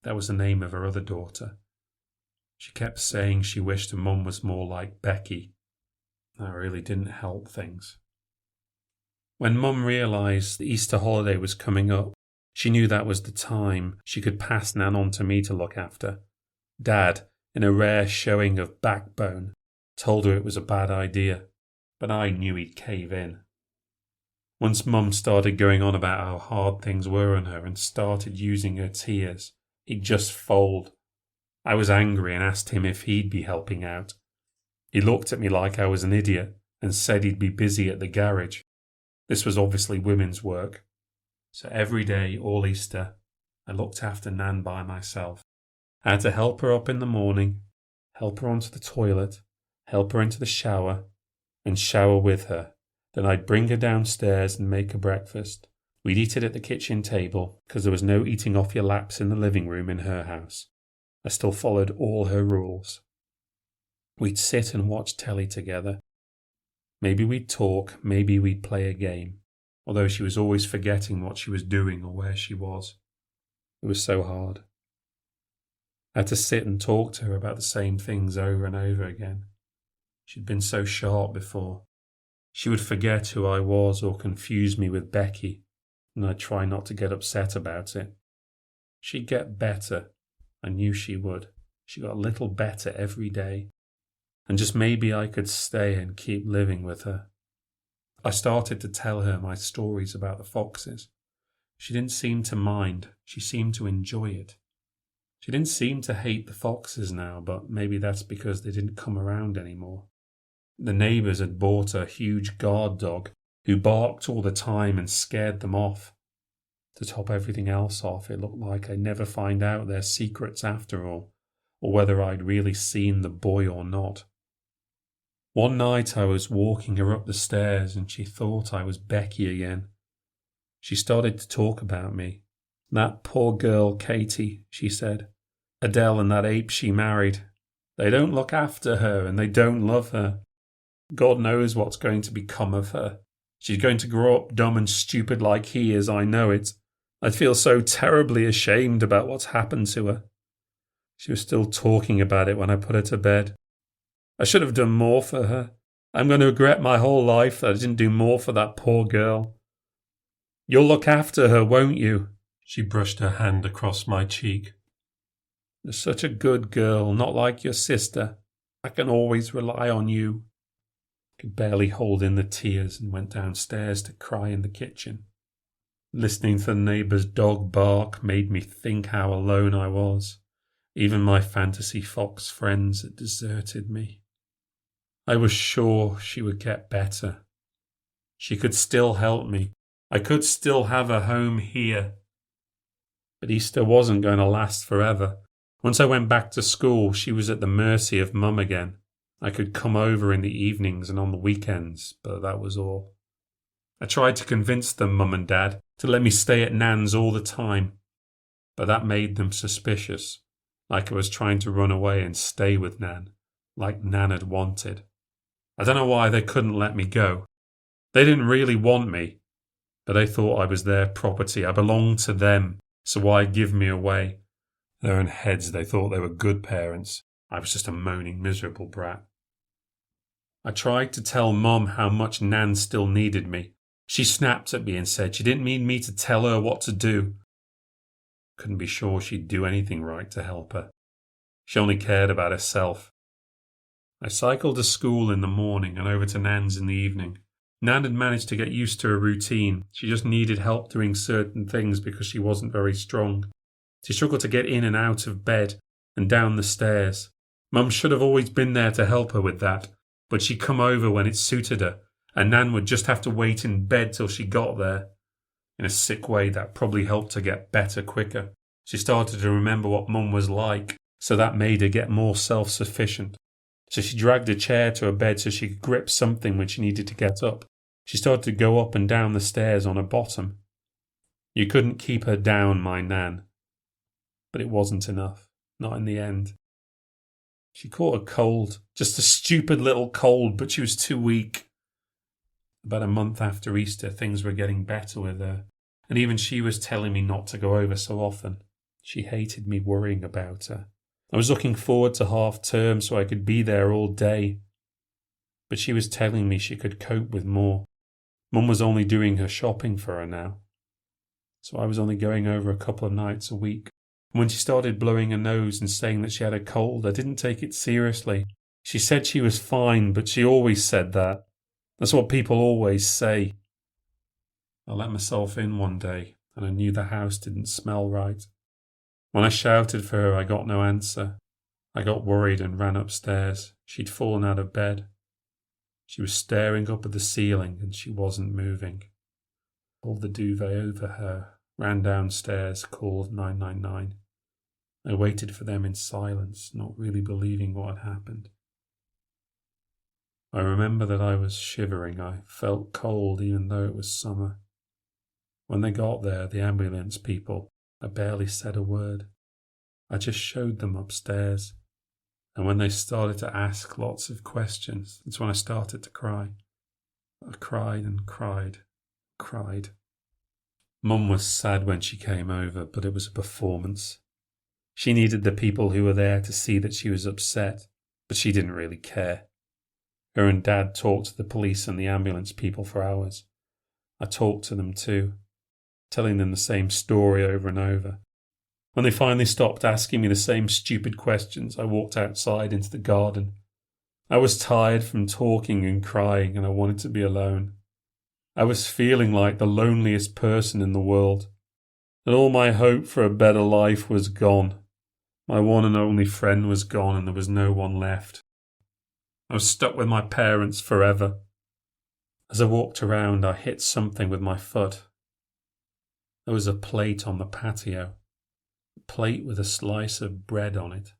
That was the name of her other daughter. She kept saying she wished her mum was more like Becky. That really didn't help things. When Mum realised the Easter holiday was coming up, she knew that was the time she could pass Nan on to me to look after. Dad, in a rare showing of backbone, told her it was a bad idea, but I knew he'd cave in. Once Mum started going on about how hard things were on her and started using her tears, he'd just fold. I was angry and asked him if he'd be helping out. He looked at me like I was an idiot and said he'd be busy at the garage. This was obviously women's work. So every day, all Easter, I looked after Nan by myself. I had to help her up in the morning, help her onto the toilet, help her into the shower, and shower with her. Then I'd bring her downstairs and make her breakfast. We'd eat it at the kitchen table, because there was no eating off your laps in the living room in her house. I still followed all her rules. We'd sit and watch telly together. Maybe we'd talk, maybe we'd play a game, although she was always forgetting what she was doing or where she was. It was so hard. I had to sit and talk to her about the same things over and over again. She'd been so sharp before. She would forget who I was or confuse me with Becky, and I'd try not to get upset about it. She'd get better. I knew she would. She got a little better every day. And just maybe I could stay and keep living with her. I started to tell her my stories about the foxes. She didn't seem to mind. She seemed to enjoy it. She didn't seem to hate the foxes now, but maybe that's because they didn't come around anymore. The neighbours had bought a huge guard dog who barked all the time and scared them off. To top everything else off, it looked like I'd never find out their secrets after all, or whether I'd really seen the boy or not. One night I was walking her up the stairs and she thought I was Becky again. She started to talk about me. "That poor girl, Katie," she said. "Adele and that ape she married. They don't look after her and they don't love her. God knows what's going to become of her. She's going to grow up dumb and stupid like he is, I know it. I'd feel so terribly ashamed about what's happened to her." She was still talking about it when I put her to bed. "I should have done more for her. I'm going to regret my whole life that I didn't do more for that poor girl." "You'll look after her, won't you?" She brushed her hand across my cheek. "You're such a good girl, not like your sister. I can always rely on you." I could barely hold in the tears and went downstairs to cry in the kitchen. Listening to the neighbour's dog bark made me think how alone I was. Even my fantasy fox friends had deserted me. I was sure she would get better. She could still help me. I could still have a home here. But Easter wasn't going to last forever. Once I went back to school, she was at the mercy of Mum again. I could come over in the evenings and on the weekends, but that was all. I tried to convince them, Mum and Dad, to let me stay at Nan's all the time, but that made them suspicious, like I was trying to run away and stay with Nan, like Nan had wanted. I don't know why they couldn't let me go. They didn't really want me, but they thought I was their property. I belonged to them, so why give me away? In their own heads, they thought they were good parents. I was just a moaning, miserable brat. I tried to tell Mum how much Nan still needed me. She snapped at me and said she didn't need me to tell her what to do. Couldn't be sure she'd do anything right to help her. She only cared about herself. I cycled to school in the morning and over to Nan's in the evening. Nan had managed to get used to a routine. She just needed help doing certain things because she wasn't very strong. She struggled to get in and out of bed and down the stairs. Mum should have always been there to help her with that, but she'd come over when it suited her, and Nan would just have to wait in bed till she got there. In a sick way, that probably helped her get better quicker. She started to remember what Mum was like, so that made her get more self-sufficient. So she dragged a chair to her bed so she could grip something when she needed to get up. She started to go up and down the stairs on her bottom. You couldn't keep her down, my Nan. But it wasn't enough, not in the end. She caught a cold, just a stupid little cold, but she was too weak. About a month after Easter, things were getting better with her, and even she was telling me not to go over so often. She hated me worrying about her. I was looking forward to half term so I could be there all day. But she was telling me she could cope with more. Mum was only doing her shopping for her now. So I was only going over a couple of nights a week. And when she started blowing her nose and saying that she had a cold, I didn't take it seriously. She said she was fine, but she always said that. That's what people always say. I let myself in one day, and I knew the house didn't smell right. When I shouted for her, I got no answer. I got worried and ran upstairs. She'd fallen out of bed. She was staring up at the ceiling and she wasn't moving. Pulled the duvet over her, ran downstairs, called 999. I waited for them in silence, not really believing what had happened. I remember that I was shivering. I felt cold even though it was summer. When they got there, the ambulance people, I barely said a word. I just showed them upstairs. And when they started to ask lots of questions, that's when I started to cry. I cried and cried, cried. Mum was sad when she came over, but it was a performance. She needed the people who were there to see that she was upset, but she didn't really care. Her and Dad talked to the police and the ambulance people for hours. I talked to them too, telling them the same story over and over. When they finally stopped asking me the same stupid questions, I walked outside into the garden. I was tired from talking and crying, and I wanted to be alone. I was feeling like the loneliest person in the world, and all my hope for a better life was gone. My one and only friend was gone, and there was no one left. I was stuck with my parents forever. As I walked around, I hit something with my foot. There was a plate on the patio, a plate with a slice of bread on it.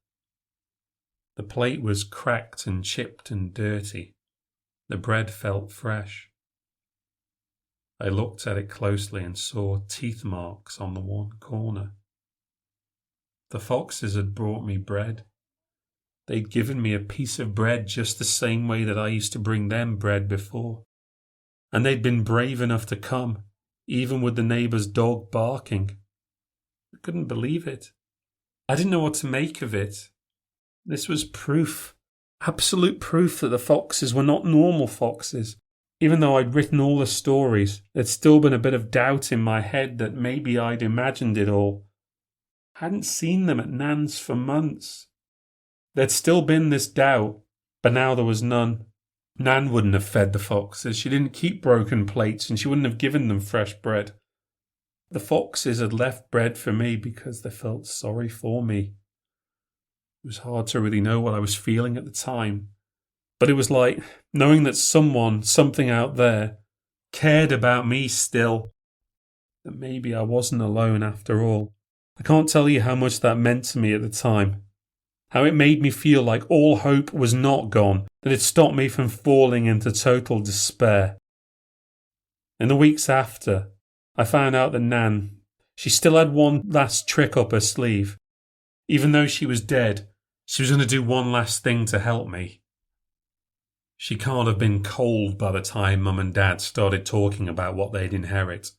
The plate was cracked and chipped and dirty. The bread felt fresh. I looked at it closely and saw teeth marks on the one corner. The foxes had brought me bread. They'd given me a piece of bread just the same way that I used to bring them bread before. And they'd been brave enough to come, even with the neighbour's dog barking. I couldn't believe it. I didn't know what to make of it. This was proof, absolute proof that the foxes were not normal foxes. Even though I'd written all the stories, there'd still been a bit of doubt in my head that maybe I'd imagined it all. I hadn't seen them at Nan's for months. There'd still been this doubt, but now there was none. Nan wouldn't have fed the foxes. She didn't keep broken plates, and she wouldn't have given them fresh bread. The foxes had left bread for me because they felt sorry for me. It was hard to really know what I was feeling at the time, but it was like knowing that someone, something out there, cared about me still. That maybe I wasn't alone after all. I can't tell you how much that meant to me at the time. How it made me feel like all hope was not gone, that it stopped me from falling into total despair. In the weeks after, I found out that Nan, she still had one last trick up her sleeve. Even though she was dead, she was going to do one last thing to help me. She can't have been cold by the time Mum and Dad started talking about what they'd inherit.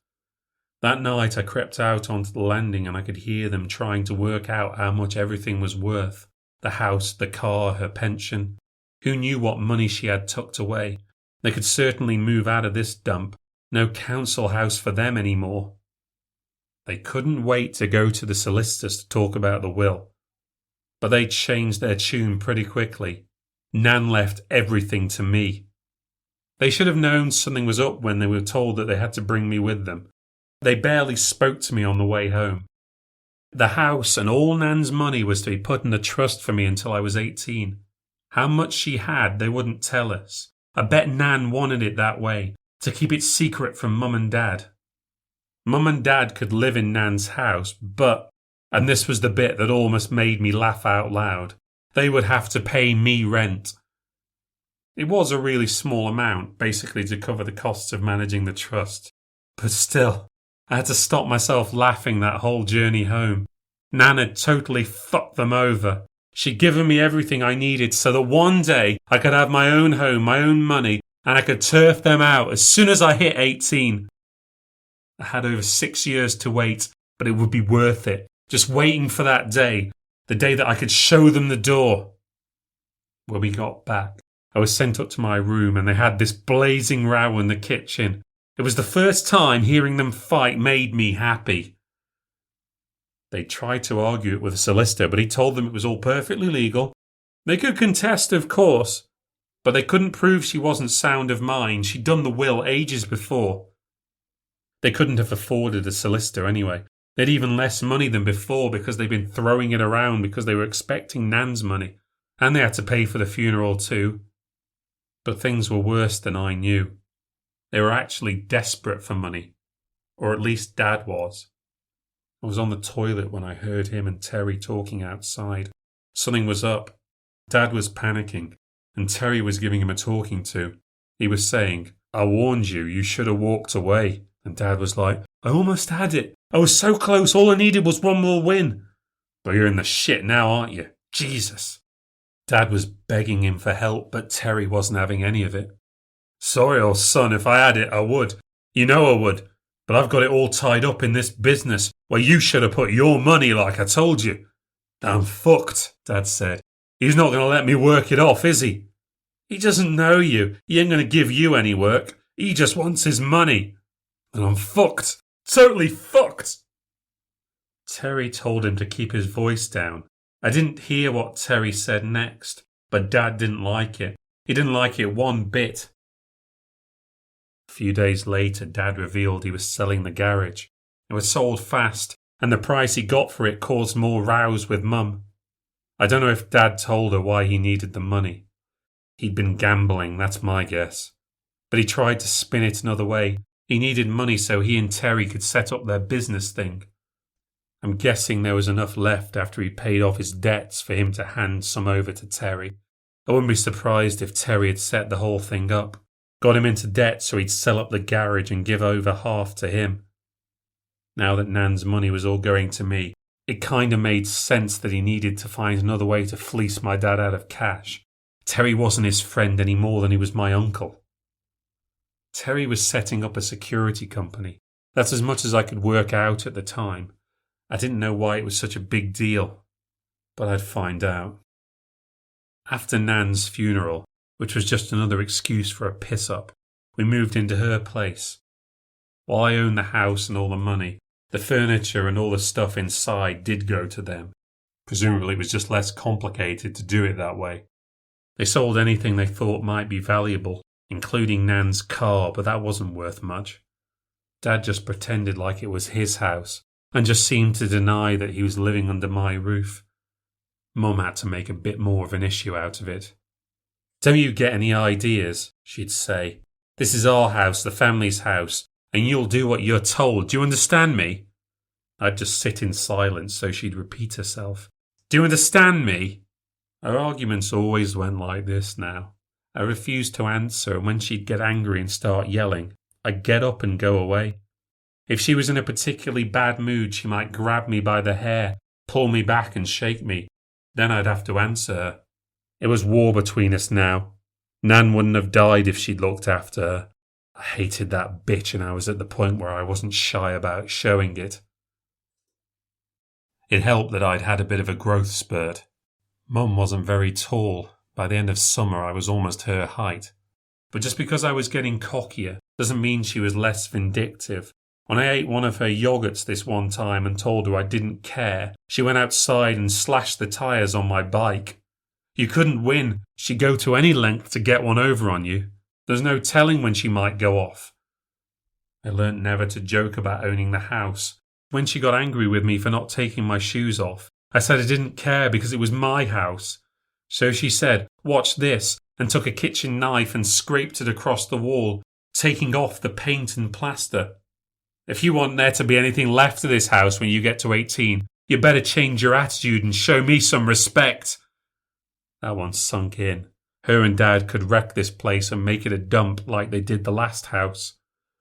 That night I crept out onto the landing and I could hear them trying to work out how much everything was worth. The house, the car, her pension. Who knew what money she had tucked away? They could certainly move out of this dump. No council house for them anymore. They couldn't wait to go to the solicitors to talk about the will. But they changed their tune pretty quickly. Nan left everything to me. They should have known something was up when they were told that they had to bring me with them. They barely spoke to me on the way home. The house and all Nan's money was to be put in a trust for me until I was 18. How much she had, they wouldn't tell us. I bet Nan wanted it that way, to keep it secret from Mum and Dad. Mum and Dad could live in Nan's house, but, and this was the bit that almost made me laugh out loud, they would have to pay me rent. It was a really small amount, basically to cover the costs of managing the trust. But still, I had to stop myself laughing that whole journey home. Nan had totally fucked them over. She'd given me everything I needed so that one day I could have my own home, my own money, and I could turf them out as soon as I hit 18. I had over 6 years to wait, but it would be worth it. Just waiting for that day, the day that I could show them the door. When we got back, I was sent up to my room and they had this blazing row in the kitchen. It was the first time hearing them fight made me happy. They tried to argue it with the solicitor, but he told them it was all perfectly legal. They could contest, of course, but they couldn't prove she wasn't sound of mind. She'd done the will ages before. They couldn't have afforded a solicitor anyway. They'd even less money than before because they'd been throwing it around because they were expecting Nan's money, and they had to pay for the funeral too. But things were worse than I knew. They were actually desperate for money, or at least Dad was. I was on the toilet when I heard him and Terry talking outside. Something was up. Dad was panicking, and Terry was giving him a talking to. He was saying, "I warned you, you should have walked away." And Dad was like, "I almost had it. I was so close, all I needed was one more win." "But you're in the shit now, aren't you? Jesus." Dad was begging him for help, but Terry wasn't having any of it. "Sorry, old son, if I had it, I would. You know I would. But I've got it all tied up in this business where you should have put your money like I told you." "I'm fucked," Dad said. "He's not going to let me work it off, is he? He doesn't know you. He ain't going to give you any work. He just wants his money. And I'm fucked. Totally fucked." Terry told him to keep his voice down. I didn't hear what Terry said next, but Dad didn't like it. He didn't like it one bit. A few days later, Dad revealed he was selling the garage. It was sold fast, and the price he got for it caused more rows with Mum. I don't know if Dad told her why he needed the money. He'd been gambling, that's my guess. But he tried to spin it another way. He needed money so he and Terry could set up their business thing. I'm guessing there was enough left after he paid off his debts for him to hand some over to Terry. I wouldn't be surprised if Terry had set the whole thing up. Got him into debt so he'd sell up the garage and give over half to him. Now that Nan's money was all going to me, it kind of made sense that he needed to find another way to fleece my dad out of cash. Terry wasn't his friend any more than he was my uncle. Terry was setting up a security company. That's as much as I could work out at the time. I didn't know why it was such a big deal, but I'd find out. After Nan's funeral, which was just another excuse for a piss-up, we moved into her place. While I owned the house and all the money, the furniture and all the stuff inside did go to them. Presumably it was just less complicated to do it that way. They sold anything they thought might be valuable, including Nan's car, but that wasn't worth much. Dad just pretended like it was his house, and just seemed to deny that he was living under my roof. Mum had to make a bit more of an issue out of it. "Don't you get any ideas?" she'd say. "This is our house, the family's house, and you'll do what you're told. Do you understand me?" I'd just sit in silence so she'd repeat herself. Do you understand me? Our arguments always went like this now. I refused to answer, and when she'd get angry and start yelling, I'd get up and go away. If she was in a particularly bad mood, she might grab me by the hair, pull me back and shake me. Then I'd have to answer her. It was war between us now. Nan wouldn't have died if she'd looked after her. I hated that bitch, and I was at the point where I wasn't shy about showing it. It helped that I'd had a bit of a growth spurt. Mum wasn't very tall. By the end of summer, I was almost her height. But just because I was getting cockier doesn't mean she was less vindictive. When I ate one of her yogurts this one time and told her I didn't care, she went outside and slashed the tyres on my bike. You couldn't win. She'd go to any length to get one over on you. There's no telling when she might go off. I learnt never to joke about owning the house. When she got angry with me for not taking my shoes off, I said I didn't care because it was my house. So she said, "Watch this," and took a kitchen knife and scraped it across the wall, taking off the paint and plaster. If you want there to be anything left of this house when you get to 18, you better change your attitude and show me some respect. That one sunk in. Her and Dad could wreck this place and make it a dump like they did the last house.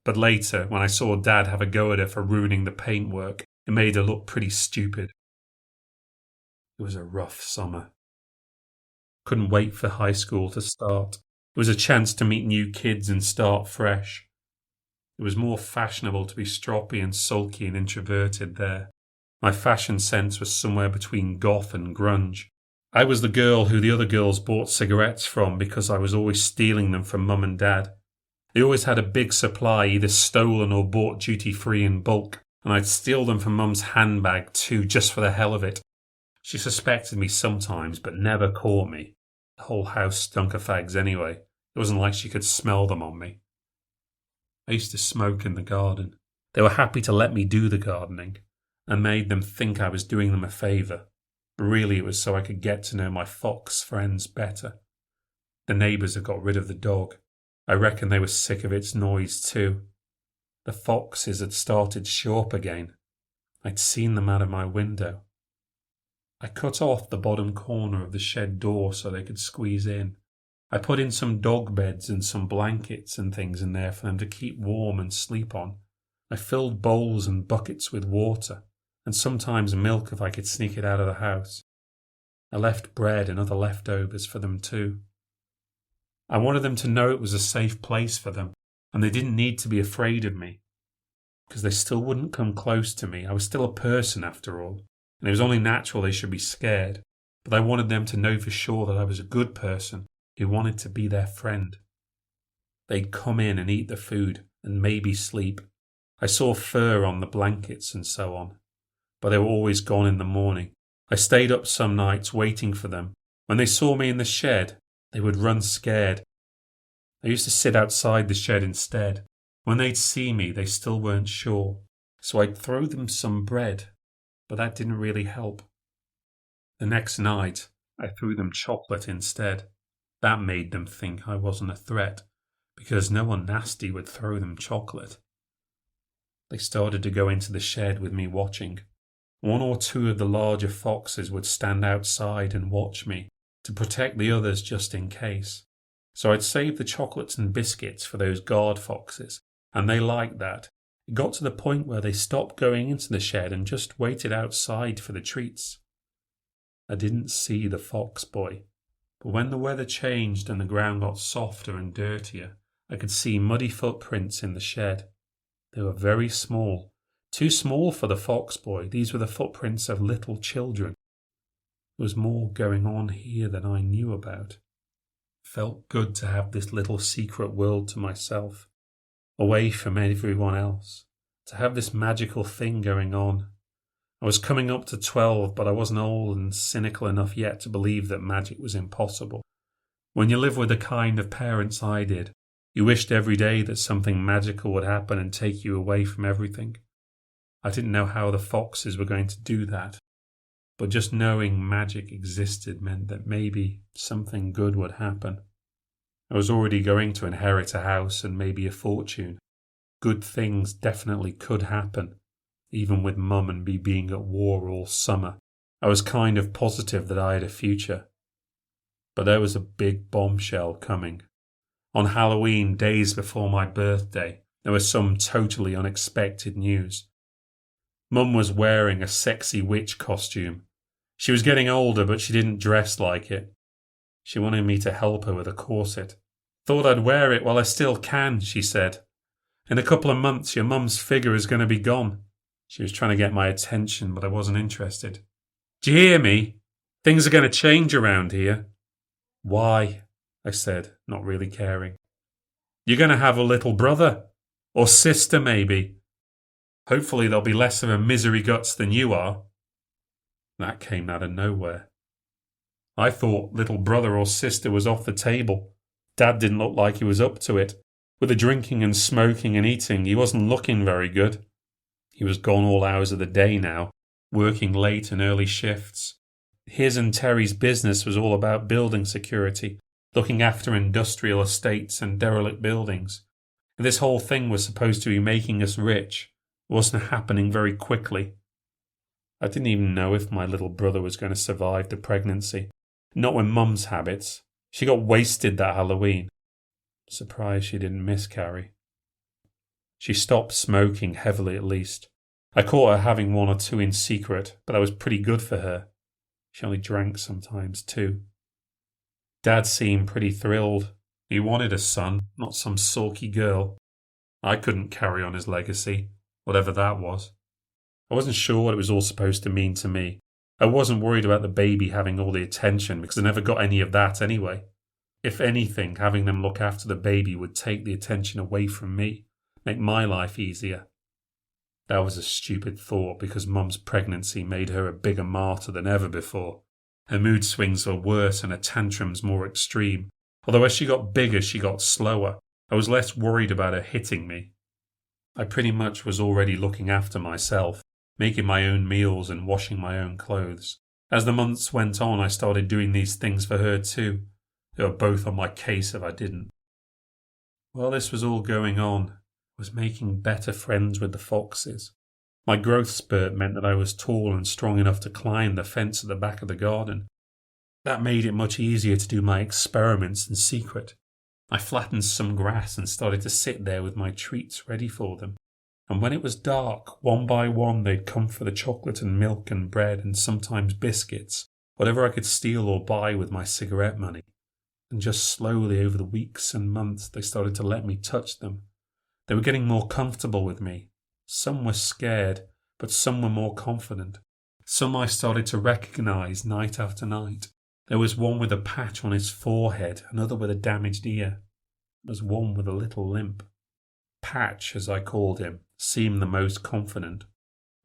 But later, when I saw Dad have a go at her for ruining the paintwork, it made her look pretty stupid. It was a rough summer. Couldn't wait for high school to start. It was a chance to meet new kids and start fresh. It was more fashionable to be stroppy and sulky and introverted there. My fashion sense was somewhere between goth and grunge. I was the girl who the other girls bought cigarettes from because I was always stealing them from Mum and Dad. They always had a big supply, either stolen or bought duty-free in bulk, and I'd steal them from Mum's handbag too, just for the hell of it. She suspected me sometimes, but never caught me. The whole house stunk of fags anyway. It wasn't like she could smell them on me. I used to smoke in the garden. They were happy to let me do the gardening. I made them think I was doing them a favour. But really it was so I could get to know my fox friends better. The neighbours had got rid of the dog. I reckon they were sick of its noise too. The foxes had started to show up again. I'd seen them out of my window. I cut off the bottom corner of the shed door so they could squeeze in. I put in some dog beds and some blankets and things in there for them to keep warm and sleep on. I filled bowls and buckets with water, and sometimes milk if I could sneak it out of the house. I left bread and other leftovers for them too. I wanted them to know it was a safe place for them, and they didn't need to be afraid of me, because they still wouldn't come close to me. I was still a person after all, and it was only natural they should be scared, but I wanted them to know for sure that I was a good person who wanted to be their friend. They'd come in and eat the food and maybe sleep. I saw fur on the blankets and so on, but they were always gone in the morning. I stayed up some nights waiting for them. When they saw me in the shed, they would run scared. I used to sit outside the shed instead. When they'd see me, they still weren't sure, so I'd throw them some bread, but that didn't really help. The next night, I threw them chocolate instead. That made them think I wasn't a threat, because no one nasty would throw them chocolate. They started to go into the shed with me watching. One or two of the larger foxes would stand outside and watch me, to protect the others just in case. So I'd save the chocolates and biscuits for those guard foxes, and they liked that. It got to the point where they stopped going into the shed and just waited outside for the treats. I didn't see the fox boy. But when the weather changed and the ground got softer and dirtier, I could see muddy footprints in the shed. They were very small, too small for the fox boy. These were the footprints of little children. There was more going on here than I knew about. It felt good to have this little secret world to myself, away from everyone else, to have this magical thing going on. I was coming up to 12, but I wasn't old and cynical enough yet to believe that magic was impossible. When you live with the kind of parents I did, you wished every day that something magical would happen and take you away from everything. I didn't know how the foxes were going to do that, but just knowing magic existed meant that maybe something good would happen. I was already going to inherit a house and maybe a fortune. Good things definitely could happen. even with Mum and me being at war all summer. I was kind of positive that I had a future. But there was a big bombshell coming. On Halloween, days before my birthday, there was some totally unexpected news. Mum was wearing a sexy witch costume. She was getting older, but she didn't dress like it. She wanted me to help her with a corset. "Thought I'd wear it while I still can," she said. "In a couple of months, your mum's figure is going to be gone." She was trying to get my attention, but I wasn't interested. "Do you hear me? Things are going to change around here." "Why?" I said, not really caring. "You're going to have a little brother. Or sister, maybe. Hopefully there'll be less of a misery guts than you are." That came out of nowhere. I thought little brother or sister was off the table. Dad didn't look like he was up to it. With the drinking and smoking and eating, he wasn't looking very good. He was gone all hours of the day now, working late and early shifts. His and Terry's business was all about building security, looking after industrial estates and derelict buildings. And this whole thing was supposed to be making us rich. It wasn't happening very quickly. I didn't even know if my little brother was going to survive the pregnancy. Not with Mum's habits. She got wasted that Halloween. Surprised she didn't miscarry. She stopped smoking heavily at least. I caught her having one or two in secret, but that was pretty good for her. She only drank sometimes too. Dad seemed pretty thrilled. He wanted a son, not some sulky girl. I couldn't carry on his legacy, whatever that was. I wasn't sure what it was all supposed to mean to me. I wasn't worried about the baby having all the attention because I never got any of that anyway. If anything, having them look after the baby would take the attention away from me, make my life easier. That was a stupid thought because Mum's pregnancy made her a bigger martyr than ever before. Her mood swings were worse and her tantrums more extreme. Although as she got bigger, she got slower. I was less worried about her hitting me. I pretty much was already looking after myself, making my own meals and washing my own clothes. As the months went on, I started doing these things for her too. They were both on my case if I didn't. While this was all going on, I was making better friends with the foxes. My growth spurt meant that I was tall and strong enough to climb the fence at the back of the garden. That made it much easier to do my experiments in secret. I flattened some grass and started to sit there with my treats ready for them. And when it was dark, one by one they'd come for the chocolate and milk and bread and sometimes biscuits, whatever I could steal or buy with my cigarette money. And just slowly over the weeks and months they started to let me touch them. They were getting more comfortable with me. Some were scared, but some were more confident. Some I started to recognize night after night. There was one with a patch on his forehead, another with a damaged ear. There was one with a little limp. Patch, as I called him, seemed the most confident.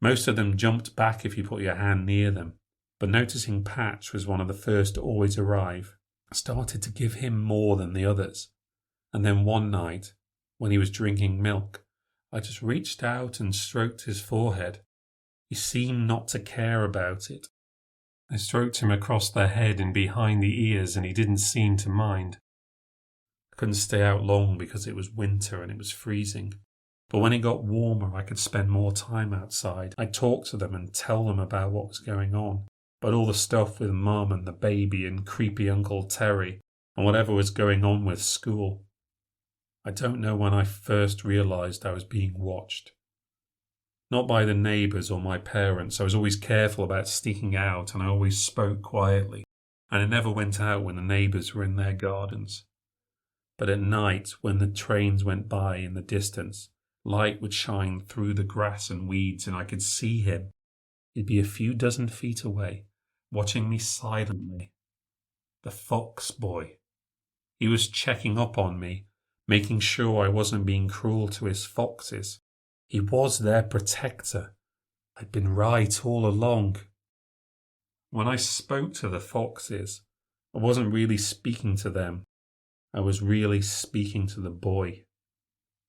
Most of them jumped back if you put your hand near them, but noticing Patch was one of the first to always arrive, I started to give him more than the others. And then one night, when he was drinking milk, I just reached out and stroked his forehead. He seemed not to care about it. I stroked him across the head and behind the ears, and he didn't seem to mind. I couldn't stay out long because it was winter and it was freezing. But when it got warmer, I could spend more time outside. I'd talk to them and tell them about what was going on, about all the stuff with Mum and the baby and creepy Uncle Terry, and whatever was going on with school. I don't know when I first realised I was being watched. Not by the neighbours or my parents. I was always careful about sneaking out, and I always spoke quietly, and I never went out when the neighbours were in their gardens. But at night, when the trains went by in the distance, light would shine through the grass and weeds, and I could see him. He'd be a few dozen feet away, watching me silently. The fox boy. He was checking up on me, making sure I wasn't being cruel to his foxes. He was their protector. I'd been right all along. When I spoke to the foxes, I wasn't really speaking to them. I was really speaking to the boy.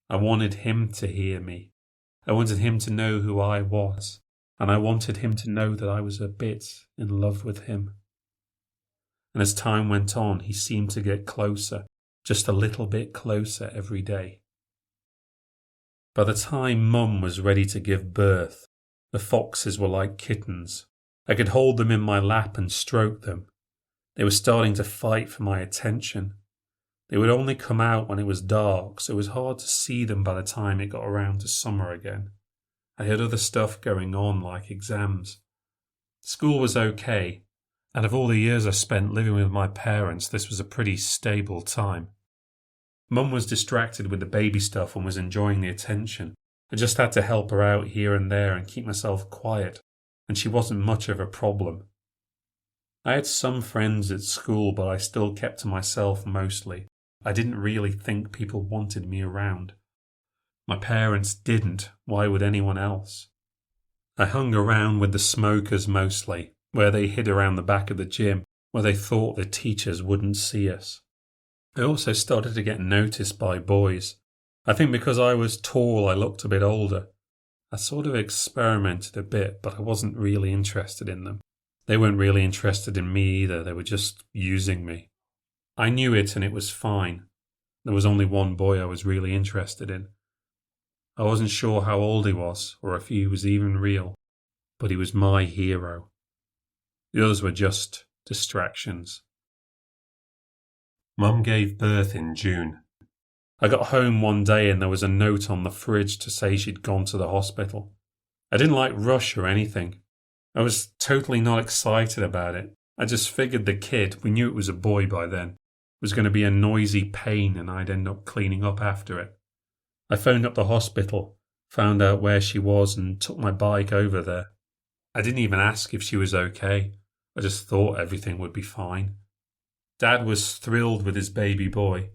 I wanted him to hear me. I wanted him to know who I was, and I wanted him to know that I was a bit in love with him. And as time went on, he seemed to get closer, just a little bit closer every day. By the time Mum was ready to give birth, The foxes were like kittens. I could hold them in my lap and stroke them. They were starting to fight for my attention. They would only come out when it was dark, so it was hard to see them by the time it got around to summer again. I had other stuff going on, like exams. School was okay. Out of all the years I spent living with my parents, this was a pretty stable time. Mum was distracted with the baby stuff and was enjoying the attention. I just had to help her out here and there and keep myself quiet, and she wasn't much of a problem. I had some friends at school, but I still kept to myself mostly. I didn't really think people wanted me around. My parents didn't. Why would anyone else? I hung around with the smokers mostly, where they hid around the back of the gym, where they thought the teachers wouldn't see us. I also started to get noticed by boys. I think because I was tall, I looked a bit older. I sort of experimented a bit, but I wasn't really interested in them. They weren't really interested in me either. They were just using me. I knew it and it was fine. There was only one boy I was really interested in. I wasn't sure how old he was or if he was even real, but he was my hero. The others were just distractions. Mum gave birth in June. I got home one day and there was a note on the fridge to say she'd gone to the hospital. I didn't like rush or anything. I was totally not excited about it. I just figured the kid, we knew it was a boy by then, was going to be a noisy pain and I'd end up cleaning up after it. I phoned up the hospital, found out where she was and took my bike over there. I didn't even ask if she was okay. I just thought everything would be fine. Dad was thrilled with his baby boy.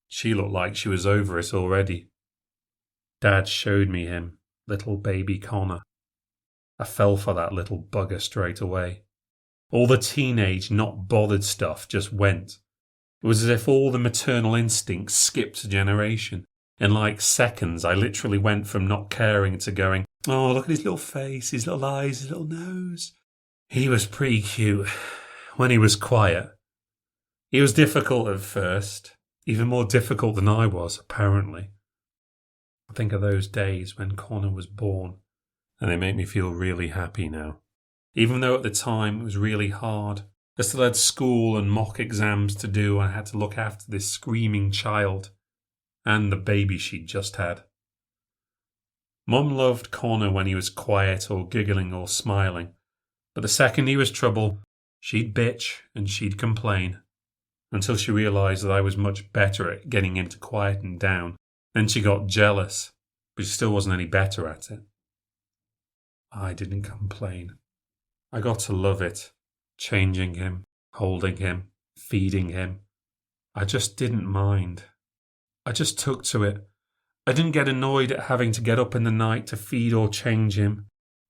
She looked like she was over it already. Dad showed me him, little baby Connor. I fell for that little bugger straight away. All the teenage, not bothered stuff just went. It was as if all the maternal instincts skipped a generation. In like seconds, I literally went from not caring to going, oh, look at his little face, his little eyes, his little nose. He was pretty cute when he was quiet. He was difficult at first, even more difficult than I was, apparently. I think of those days when Connor was born, and they make me feel really happy now. Even though at the time it was really hard. I still had school and mock exams to do, and I had to look after this screaming child and the baby she'd just had. Mum loved Connor when he was quiet or giggling or smiling, but the second he was trouble, she'd bitch and she'd complain, until she realised that I was much better at getting him to quieten down. Then she got jealous, but she still wasn't any better at it. I didn't complain. I got to love it, changing him, holding him, feeding him. I just didn't mind. I just took to it. I didn't get annoyed at having to get up in the night to feed or change him,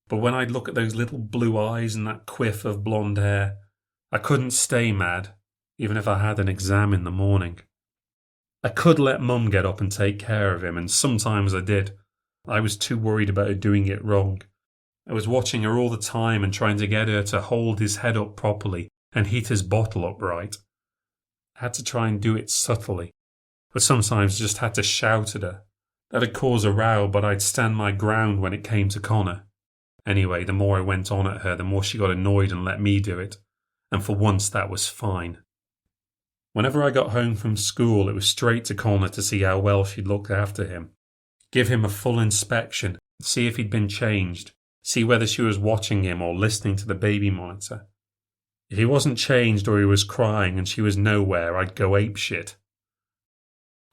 but when I'd look at those little blue eyes and that quiff of blonde hair, I couldn't stay mad, even if I had an exam in the morning. I could let Mum get up and take care of him, and sometimes I did. I was too worried about her doing it wrong. I was watching her all the time and trying to get her to hold his head up properly and heat his bottle up right. I had to try and do it subtly, but sometimes I just had to shout at her. That'd cause a row, but I'd stand my ground when it came to Connor. Anyway, the more I went on at her, the more she got annoyed and let me do it, and for once that was fine. Whenever I got home from school, it was straight to Connor to see how well she'd looked after him. Give him a full inspection, see if he'd been changed, see whether she was watching him or listening to the baby monitor. If he wasn't changed or he was crying and she was nowhere, I'd go apeshit.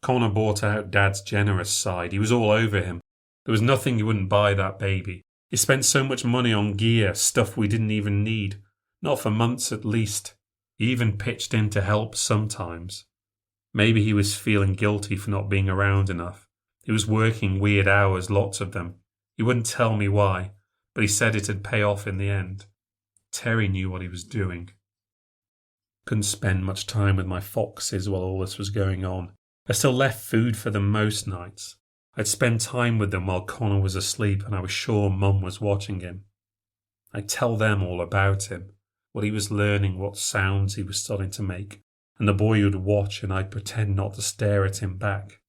Connor brought out Dad's generous side. He was all over him. There was nothing he wouldn't buy that baby. He spent so much money on gear, stuff we didn't even need. Not for months at least. He even pitched in to help sometimes. Maybe he was feeling guilty for not being around enough. He was working weird hours, lots of them. He wouldn't tell me why, but he said it'd pay off in the end. Terry knew what he was doing. Couldn't spend much time with my foxes while all this was going on. I still left food for them most nights. I'd spend time with them while Connor was asleep and I was sure Mum was watching him. I'd tell them all about him, what he was learning, what sounds he was starting to make, and the boy would watch and I'd pretend not to stare at him back.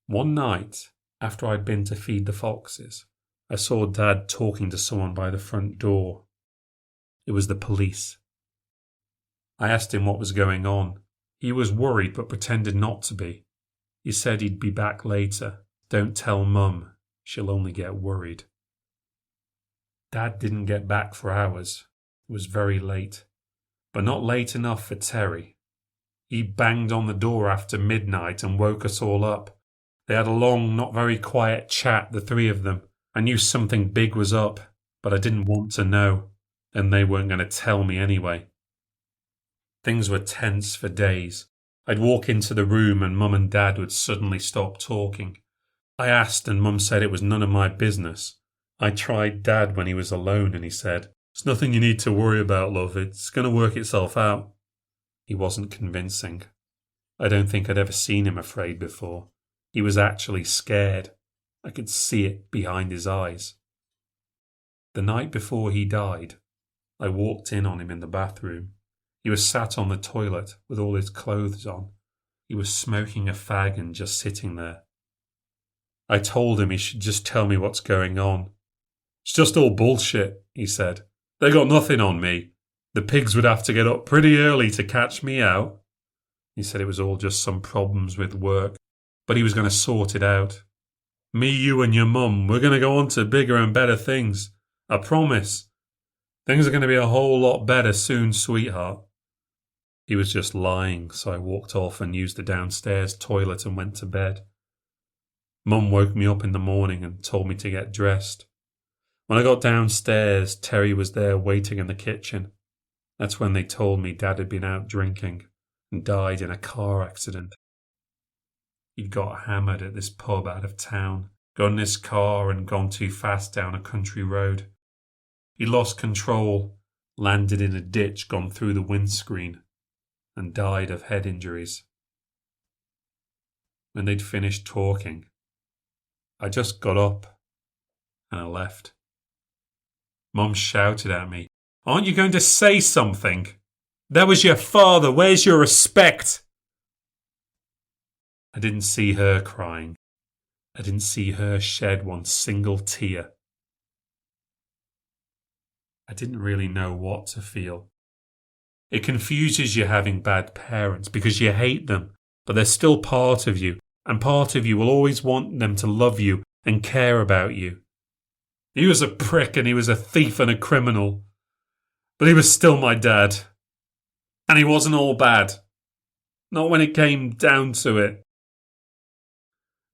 One night, after I'd been to feed the foxes, I saw Dad talking to someone by the front door. It was the police. I asked him what was going on. He was worried but pretended not to be. He said he'd be back later. Don't tell Mum. She'll only get worried. Dad didn't get back for hours. It was very late. But not late enough for Terry. He banged on the door after midnight and woke us all up. They had a long, not very quiet chat, the three of them. I knew something big was up, but I didn't want to know, and they weren't going to tell me anyway. Things were tense for days. I'd walk into the room and Mum and Dad would suddenly stop talking. I asked and Mum said it was none of my business. I tried Dad when he was alone and he said, "It's nothing you need to worry about, love. It's going to work itself out." He wasn't convincing. I don't think I'd ever seen him afraid before. He was actually scared. I could see it behind his eyes. The night before he died, I walked in on him in the bathroom. He was sat on the toilet with all his clothes on. He was smoking a fag and just sitting there. I told him he should just tell me what's going on. "It's just all bullshit," he said. "They got nothing on me. The pigs would have to get up pretty early to catch me out." He said it was all just some problems with work, but he was going to sort it out. "Me, you and your mum, we're going to go on to bigger and better things. I promise. Things are going to be a whole lot better soon, sweetheart." He was just lying, so I walked off and used the downstairs toilet and went to bed. Mum woke me up in the morning and told me to get dressed. When I got downstairs, Terry was there waiting in the kitchen. That's when they told me Dad had been out drinking and died in a car accident. He'd got hammered at this pub out of town, got in his car and gone too fast down a country road. He lost control, landed in a ditch, gone through the windscreen, and died of head injuries. When they'd finished talking, I just got up and I left. Mum shouted at me, "Aren't you going to say something? That was your father. Where's your respect?" I didn't see her crying. I didn't see her shed one single tear. I didn't really know what to feel. It confuses you having bad parents because you hate them, but they're still part of you, and part of you will always want them to love you and care about you. He was a prick and he was a thief and a criminal, but he was still my dad. And he wasn't all bad. Not when it came down to it.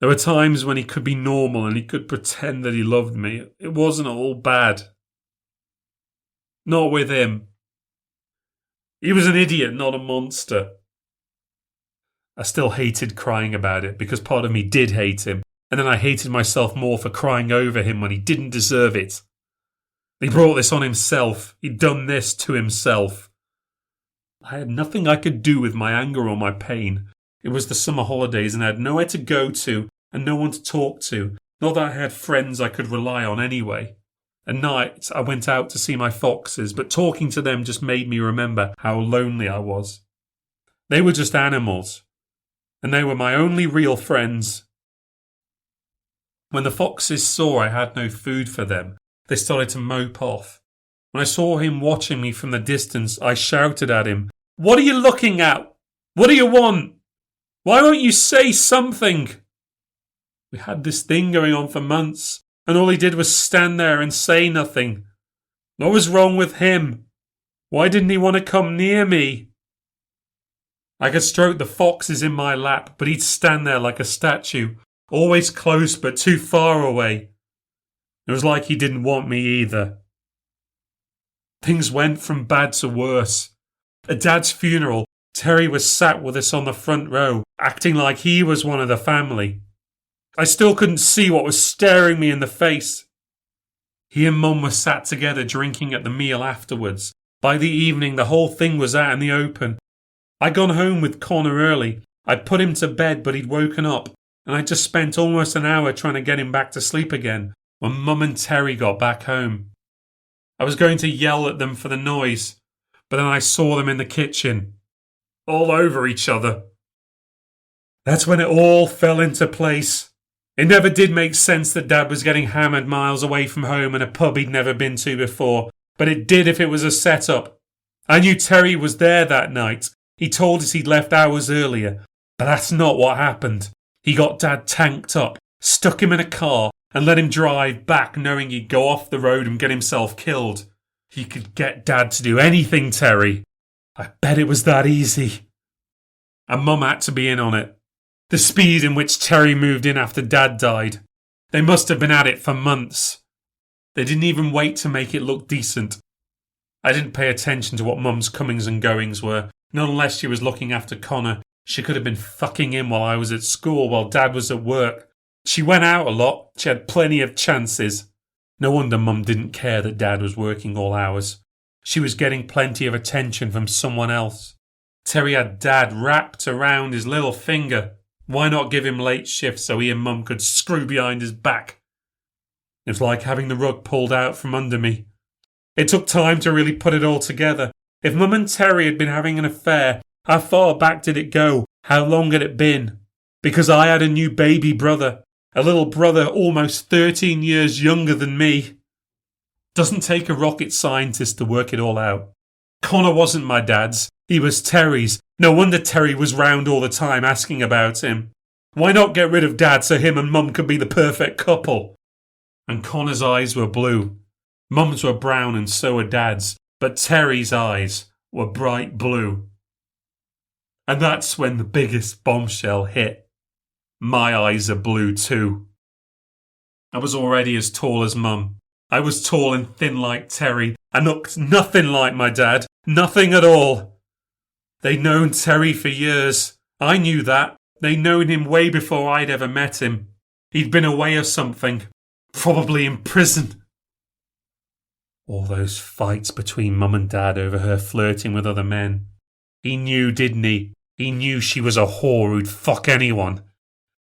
There were times when he could be normal and he could pretend that he loved me. It wasn't all bad. Not with him. He was an idiot, not a monster. I still hated crying about it because part of me did hate him, and then I hated myself more for crying over him when he didn't deserve it. He brought this on himself. He'd done this to himself. I had nothing I could do with my anger or my pain. It was the summer holidays and I had nowhere to go to and no one to talk to. Not that I had friends I could rely on anyway. At night I went out to see my foxes, but talking to them just made me remember how lonely I was. They were just animals, and they were my only real friends. When the foxes saw I had no food for them, they started to mope off. When I saw him watching me from the distance, I shouted at him, "What are you looking at? What do you want? Why won't you say something?" We had this thing going on for months, and all he did was stand there and say nothing. What was wrong with him? Why didn't he want to come near me? I could stroke the foxes in my lap, but he'd stand there like a statue, always close but too far away. It was like he didn't want me either. Things went from bad to worse. At Dad's funeral, Terry was sat with us on the front row, acting like he was one of the family. I still couldn't see what was staring me in the face. He and Mum were sat together drinking at the meal afterwards. By the evening, the whole thing was out in the open. I'd gone home with Connor early. I'd put him to bed, but he'd woken up, and I just spent almost an hour trying to get him back to sleep again when Mum and Terry got back home. I was going to yell at them for the noise, but then I saw them in the kitchen, all over each other. That's when it all fell into place. It never did make sense that Dad was getting hammered miles away from home in a pub he'd never been to before, but it did if it was a setup. I knew Terry was there that night. He told us he'd left hours earlier, but that's not what happened. He got Dad tanked up, stuck him in a car, and let him drive back knowing he'd go off the road and get himself killed. He could get Dad to do anything, Terry. I bet it was that easy. And Mum had to be in on it. The speed in which Terry moved in after Dad died. They must have been at it for months. They didn't even wait to make it look decent. I didn't pay attention to what Mum's comings and goings were, not unless she was looking after Connor. She could have been fucking him while I was at school, while Dad was at work. She went out a lot. She had plenty of chances. No wonder Mum didn't care that Dad was working all hours. She was getting plenty of attention from someone else. Terry had Dad wrapped around his little finger. Why not give him late shifts so he and Mum could screw behind his back? It was like having the rug pulled out from under me. It took time to really put it all together. If Mum and Terry had been having an affair, how far back did it go? How long had it been? Because I had a new baby brother, a little brother almost 13 years younger than me. Doesn't take a rocket scientist to work it all out. Connor wasn't my dad's. He was Terry's. No wonder Terry was round all the time asking about him. Why not get rid of Dad so him and Mum could be the perfect couple? And Connor's eyes were blue. Mum's were brown and so were Dad's, but Terry's eyes were bright blue. And that's when the biggest bombshell hit. My eyes are blue too. I was already as tall as Mum. I was tall and thin like Terry, and looked nothing like my dad. Nothing at all. They'd known Terry for years. I knew that. They'd known him way before I'd ever met him. He'd been away or something. Probably in prison. All those fights between Mum and Dad over her flirting with other men. He knew, didn't he? He knew she was a whore who'd fuck anyone.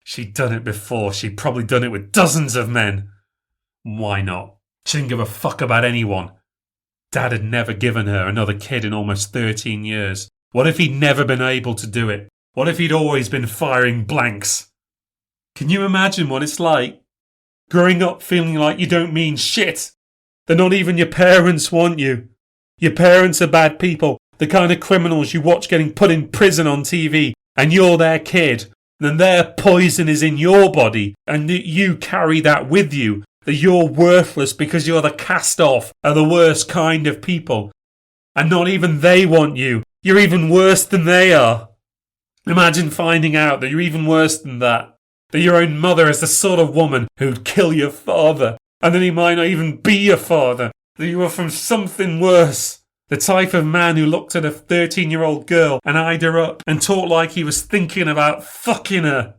She'd done it before. She'd probably done it with dozens of men. Why not? She didn't give a fuck about anyone. Dad had never given her another kid in almost 13 years. What if he'd never been able to do it? What if he'd always been firing blanks? Can you imagine what it's like? Growing up feeling like you don't mean shit. That not even your parents want you. Your parents are bad people, the kind of criminals you watch getting put in prison on TV, and you're their kid. And their poison is in your body, and that you carry that with you. That you're worthless because you're the cast-off of the worst kind of people. And not even they want you. You're even worse than they are. Imagine finding out that you're even worse than that. That your own mother is the sort of woman who'd kill your father. And that he might not even be your father. That you were from something worse. The type of man who looked at a 13-year-old girl and eyed her up and talked like he was thinking about fucking her.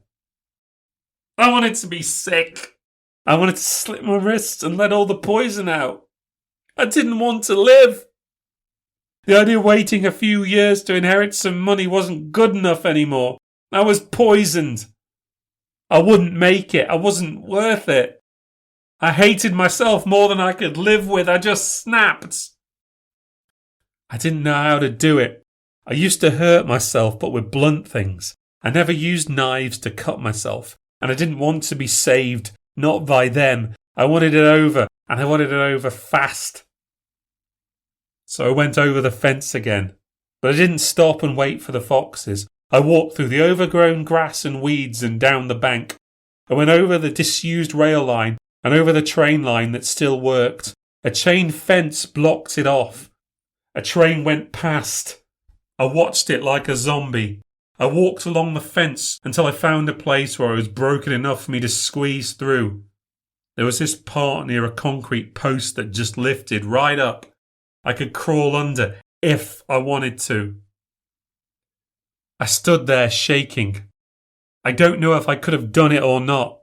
I wanted to be sick. I wanted to slit my wrists and let all the poison out. I didn't want to live. The idea of waiting a few years to inherit some money wasn't good enough anymore. I was poisoned. I wouldn't make it. I wasn't worth it. I hated myself more than I could live with. I just snapped. I didn't know how to do it. I used to hurt myself, but with blunt things. I never used knives to cut myself, and I didn't want to be saved. Not by them. I wanted it over, and I wanted it over fast. So I went over the fence again, but I didn't stop and wait for the foxes. I walked through the overgrown grass and weeds and down the bank. I went over the disused rail line and over the train line that still worked. A chain fence blocked it off. A train went past. I watched it like a zombie. I walked along the fence until I found a place where it was broken enough for me to squeeze through. There was this part near a concrete post that just lifted right up. I could crawl under if I wanted to. I stood there shaking. I don't know if I could have done it or not.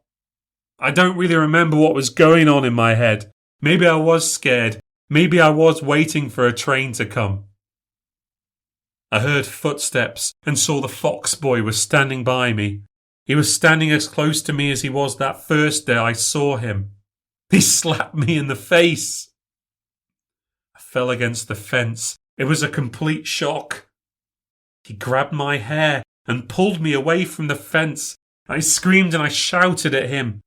I don't really remember what was going on in my head. Maybe I was scared. Maybe I was waiting for a train to come. I heard footsteps and saw the fox boy was standing by me. He was standing as close to me as he was that first day I saw him. He slapped me in the face. I fell against the fence. It was a complete shock. He grabbed my hair and pulled me away from the fence. I screamed and I shouted at him.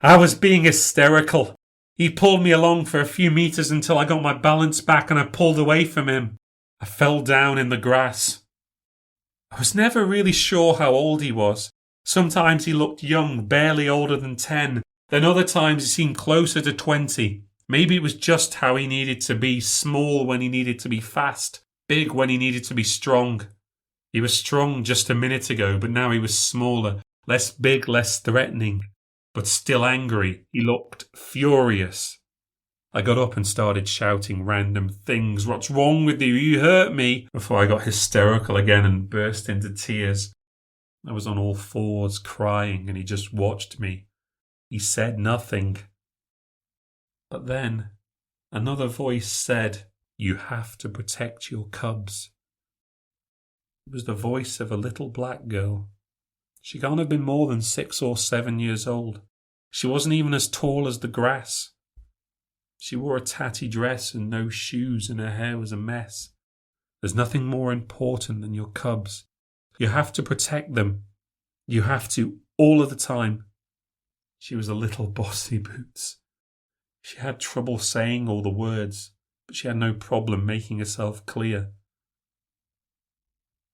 I was being hysterical. He pulled me along for a few meters until I got my balance back and I pulled away from him. I fell down in the grass. I was never really sure how old he was. Sometimes he looked young, barely older than 10. Then other times he seemed closer to 20. Maybe it was just how he needed to be, small when he needed to be fast, big when he needed to be strong. He was strong just a minute ago, but now he was smaller, less big, less threatening, but still angry. He looked furious. I got up and started shouting random things. What's wrong with you? You hurt me. Before I got hysterical again and burst into tears. I was on all fours crying and he just watched me. He said nothing. But then another voice said, "You have to protect your cubs." It was the voice of a little black girl. She can't have been more than 6 or 7 years old. She wasn't even as tall as the grass. She wore a tatty dress and no shoes and her hair was a mess. There's nothing more important than your cubs. You have to protect them. You have to, all of the time. She was a little bossy boots. She had trouble saying all the words, but she had no problem making herself clear.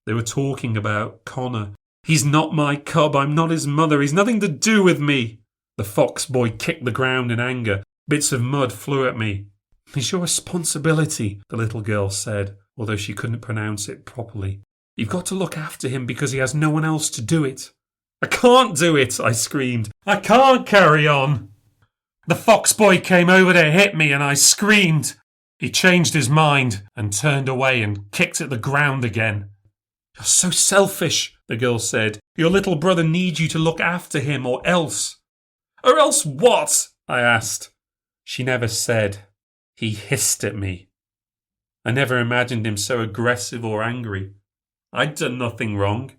They were talking about Connor. He's not my cub. I'm not his mother. He's nothing to do with me. The fox boy kicked the ground in anger. Bits of mud flew at me. It's your responsibility, the little girl said, although she couldn't pronounce it properly. You've got to look after him because he has no one else to do it. I can't do it, I screamed. I can't carry on. The fox boy came over to hit me and I screamed. He changed his mind and turned away and kicked at the ground again. You're so selfish, the girl said. Your little brother needs you to look after him or else. Or else what? I asked. She never said. He hissed at me. I never imagined him so aggressive or angry. I'd done nothing wrong.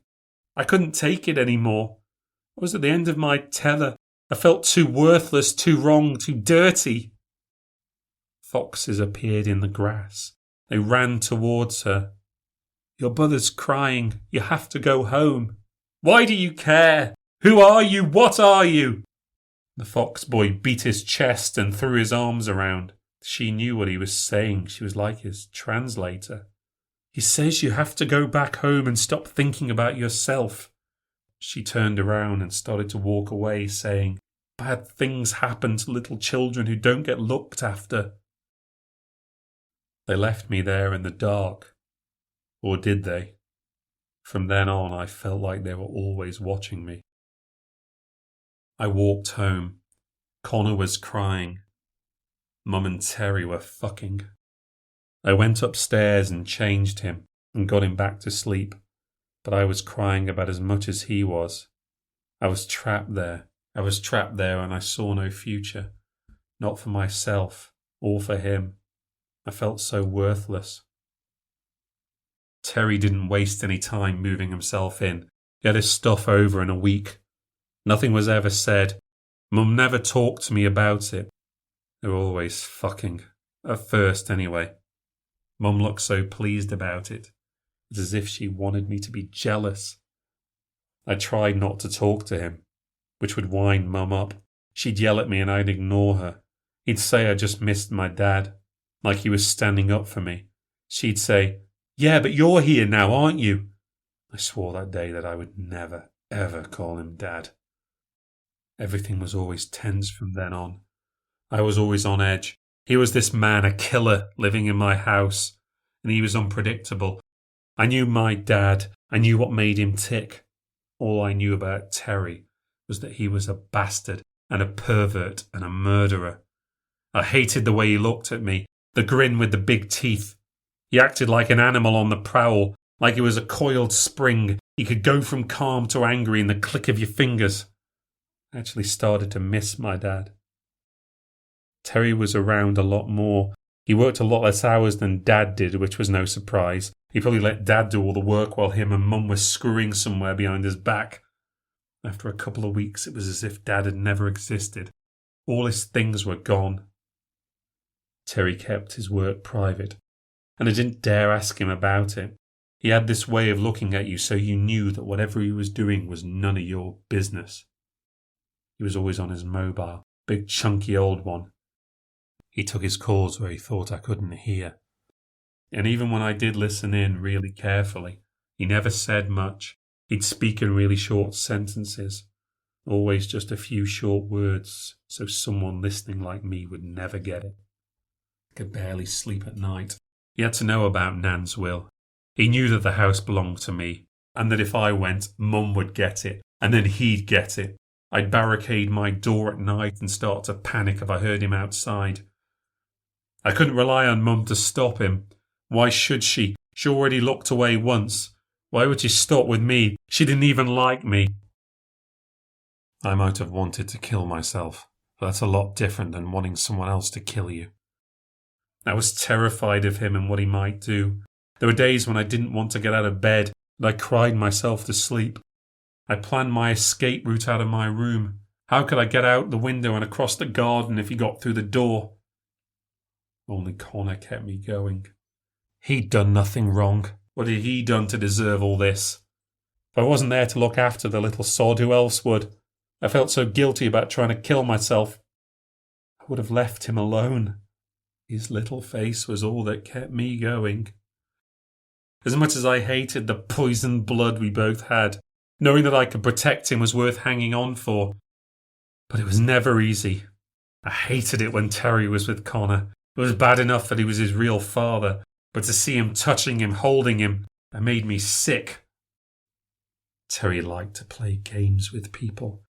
I couldn't take it anymore. I was at the end of my tether. I felt too worthless, too wrong, too dirty. Foxes appeared in the grass. They ran towards her. Your brother's crying. You have to go home. Why do you care? Who are you? What are you? The fox boy beat his chest and threw his arms around. She knew what he was saying. She was like his translator. He says you have to go back home and stop thinking about yourself. She turned around and started to walk away, saying, bad things happen to little children who don't get looked after. They left me there in the dark. Or did they? From then on, I felt like they were always watching me. I walked home. Connor was crying. Mum and Terry were fucking. I went upstairs and changed him and got him back to sleep, but I was crying about as much as he was. I was trapped there. And I saw no future. Not for myself or for him. I felt so worthless. Terry didn't waste any time moving himself in. He had his stuff over in a week. Nothing was ever said. Mum never talked to me about it. They were always fucking. At first, anyway. Mum looked so pleased about it. It's as if she wanted me to be jealous. I tried not to talk to him, which would wind Mum up. She'd yell at me and I'd ignore her. He'd say I just missed my dad, like he was standing up for me. She'd say, yeah, but you're here now, aren't you? I swore that day that I would never, ever call him Dad. Everything was always tense from then on. I was always on edge. He was this man, a killer, living in my house, and he was unpredictable. I knew my dad. I knew what made him tick. All I knew about Terry was that he was a bastard and a pervert and a murderer. I hated the way he looked at me, the grin with the big teeth. He acted like an animal on the prowl, like it was a coiled spring. He could go from calm to angry in the click of your fingers. I actually started to miss my dad. Terry was around a lot more. He worked a lot less hours than Dad did, which was no surprise. He probably let Dad do all the work while him and Mum were screwing somewhere behind his back. After a couple of weeks, it was as if Dad had never existed. All his things were gone. Terry kept his work private, and I didn't dare ask him about it. He had this way of looking at you so you knew that whatever he was doing was none of your business. He was always on his mobile, big chunky old one. He took his calls where he thought I couldn't hear. And even when I did listen in really carefully, he never said much. He'd speak in really short sentences, always just a few short words, so someone listening like me would never get it. I could barely sleep at night. He had to know about Nan's will. He knew that the house belonged to me, and that if I went, Mum would get it, and then he'd get it. I'd barricade my door at night and start to panic if I heard him outside. I couldn't rely on Mum to stop him. Why should she? She already looked away once. Why would she stop with me? She didn't even like me. I might have wanted to kill myself, but that's a lot different than wanting someone else to kill you. I was terrified of him and what he might do. There were days when I didn't want to get out of bed, and I cried myself to sleep. I planned my escape route out of my room. How could I get out the window and across the garden if he got through the door? Only Connor kept me going. He'd done nothing wrong. What had he done to deserve all this? If I wasn't there to look after the little sod, who else would? I felt so guilty about trying to kill myself. I would have left him alone. His little face was all that kept me going. As much as I hated the poisoned blood we both had, knowing that I could protect him was worth hanging on for. But it was never easy. I hated it when Terry was with Connor. It was bad enough that he was his real father, but to see him touching him, holding him, it made me sick. Terry liked to play games with people.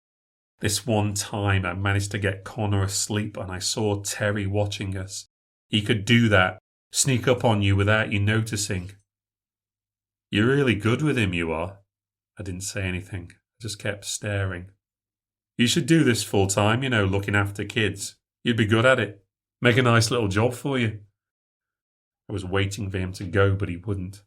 This one time I managed to get Connor asleep and I saw Terry watching us. He could do that, sneak up on you without you noticing. You're really good with him, you are. I didn't say anything. I just kept staring. You should do this full time, looking after kids. You'd be good at it. Make a nice little job for you. I was waiting for him to go, but he wouldn't.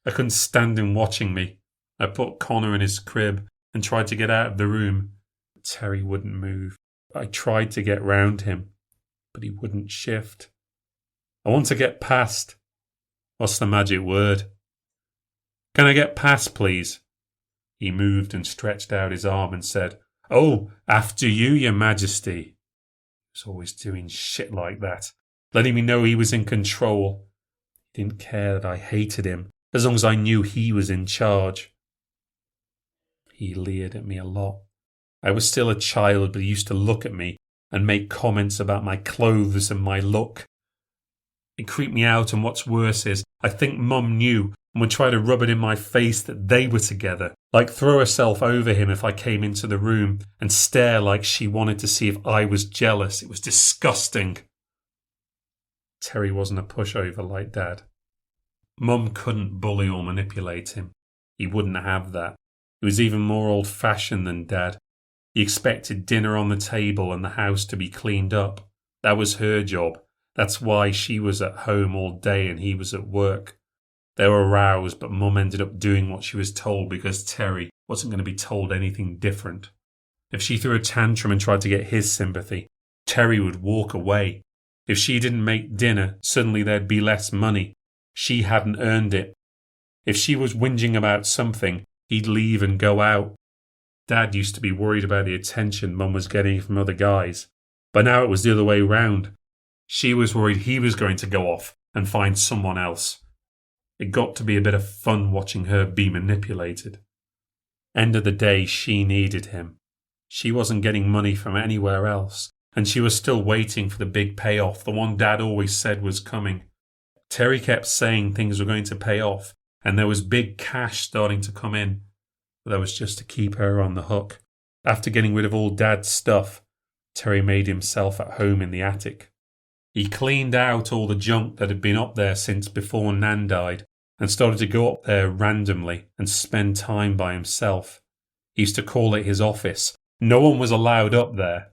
I couldn't stand him watching me. I put Connor in his crib and tried to get out of the room. But Terry wouldn't move. I tried to get round him, but he wouldn't shift. I want to get past. What's the magic word? Can I get past, please? He moved and stretched out his arm and said, Oh, after you, Your Majesty. He was always doing shit like that, letting me know he was in control. He didn't care that I hated him, as long as I knew he was in charge. He leered at me a lot. I was still a child, but he used to look at me and make comments about my clothes and my look. It creeped me out, and what's worse is, I think Mum knew and would try to rub it in my face that they were together, like throw herself over him if I came into the room and stare like she wanted to see if I was jealous. It was disgusting. Terry wasn't a pushover like Dad. Mum couldn't bully or manipulate him. He wouldn't have that. He was even more old-fashioned than Dad. He expected dinner on the table and the house to be cleaned up. That was her job. That's why she was at home all day and he was at work. There were rows, but Mum ended up doing what she was told because Terry wasn't going to be told anything different. If she threw a tantrum and tried to get his sympathy, Terry would walk away. If she didn't make dinner, suddenly there'd be less money. She hadn't earned it. If she was whinging about something, he'd leave and go out. Dad used to be worried about the attention Mum was getting from other guys, but now it was the other way round. She was worried he was going to go off and find someone else. It got to be a bit of fun watching her be manipulated. End of the day, she needed him. She wasn't getting money from anywhere else, and she was still waiting for the big payoff, the one Dad always said was coming. Terry kept saying things were going to pay off, and there was big cash starting to come in, but that was just to keep her on the hook. After getting rid of all Dad's stuff, Terry made himself at home in the attic. He cleaned out all the junk that had been up there since before Nan died, and started to go up there randomly and spend time by himself. He used to call it his office. No one was allowed up there.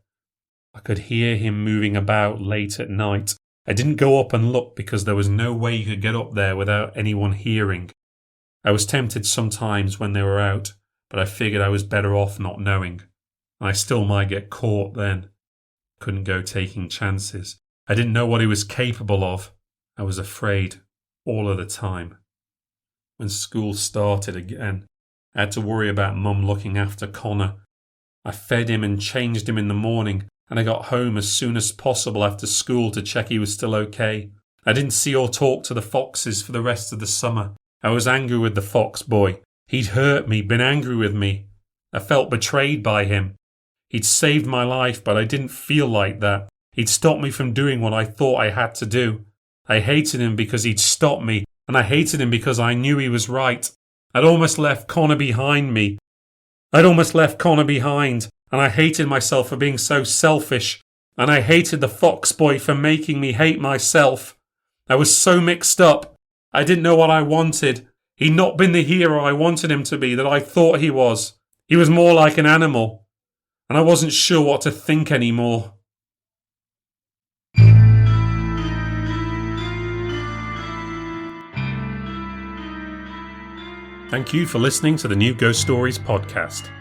I could hear him moving about late at night. I didn't go up and look because there was no way you could get up there without anyone hearing. I was tempted sometimes when they were out, but I figured I was better off not knowing. I still might get caught then. Couldn't go taking chances. I didn't know what he was capable of. I was afraid all of the time. when school started again. I had to worry about Mum looking after Connor. I fed him and changed him in the morning, and I got home as soon as possible after school to check he was still okay. I didn't see or talk to the Foxes for the rest of the summer. I was angry with the Fox boy. He'd hurt me, been angry with me. I felt betrayed by him. He'd saved my life, but I didn't feel like that. He'd stopped me from doing what I thought I had to do. I hated him because he'd stopped me, and I hated him because I knew he was right. I'd almost left Connor behind, and I hated myself for being so selfish, and I hated the Fox boy for making me hate myself. I was so mixed up. I didn't know what I wanted. He'd not been the hero I wanted him to be, that I thought he was. He was more like an animal, and I wasn't sure what to think anymore. Thank you for listening to the New Ghost Stories podcast.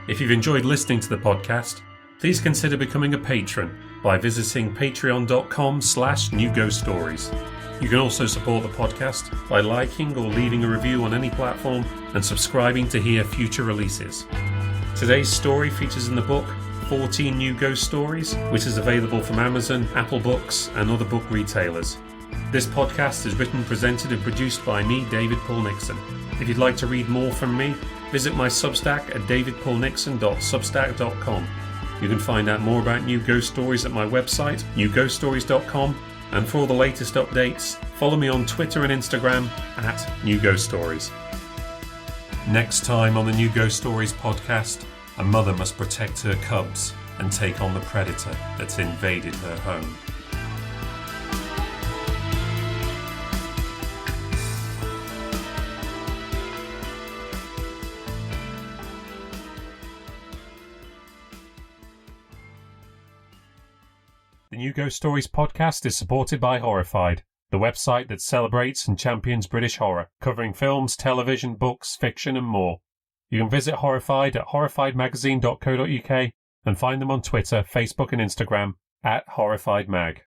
If you've enjoyed listening to the podcast, please consider becoming a patron by visiting patreon.com/newghoststories. You can also support the podcast by liking or leaving a review on any platform and subscribing to hear future releases. Today's story features in the book 14 New Ghost Stories, which is available from Amazon, Apple Books, and other book retailers. This podcast is written, presented, and produced by me, David Paul Nixon. If you'd like to read more from me, visit my Substack at davidpaulnixon.substack.com. You can find out more about New Ghost Stories at my website, newghoststories.com, and for all the latest updates, follow me on Twitter and Instagram at New Ghost Stories. Next time on the New Ghost Stories podcast, a mother must protect her cubs and take on the predator that's invaded her home. The New Ghost Stories podcast is supported by Horrified, the website that celebrates and champions British horror, covering films, television, books, fiction and more. You can visit Horrified at horrifiedmagazine.co.uk and find them on Twitter, Facebook and Instagram at HorrifiedMag.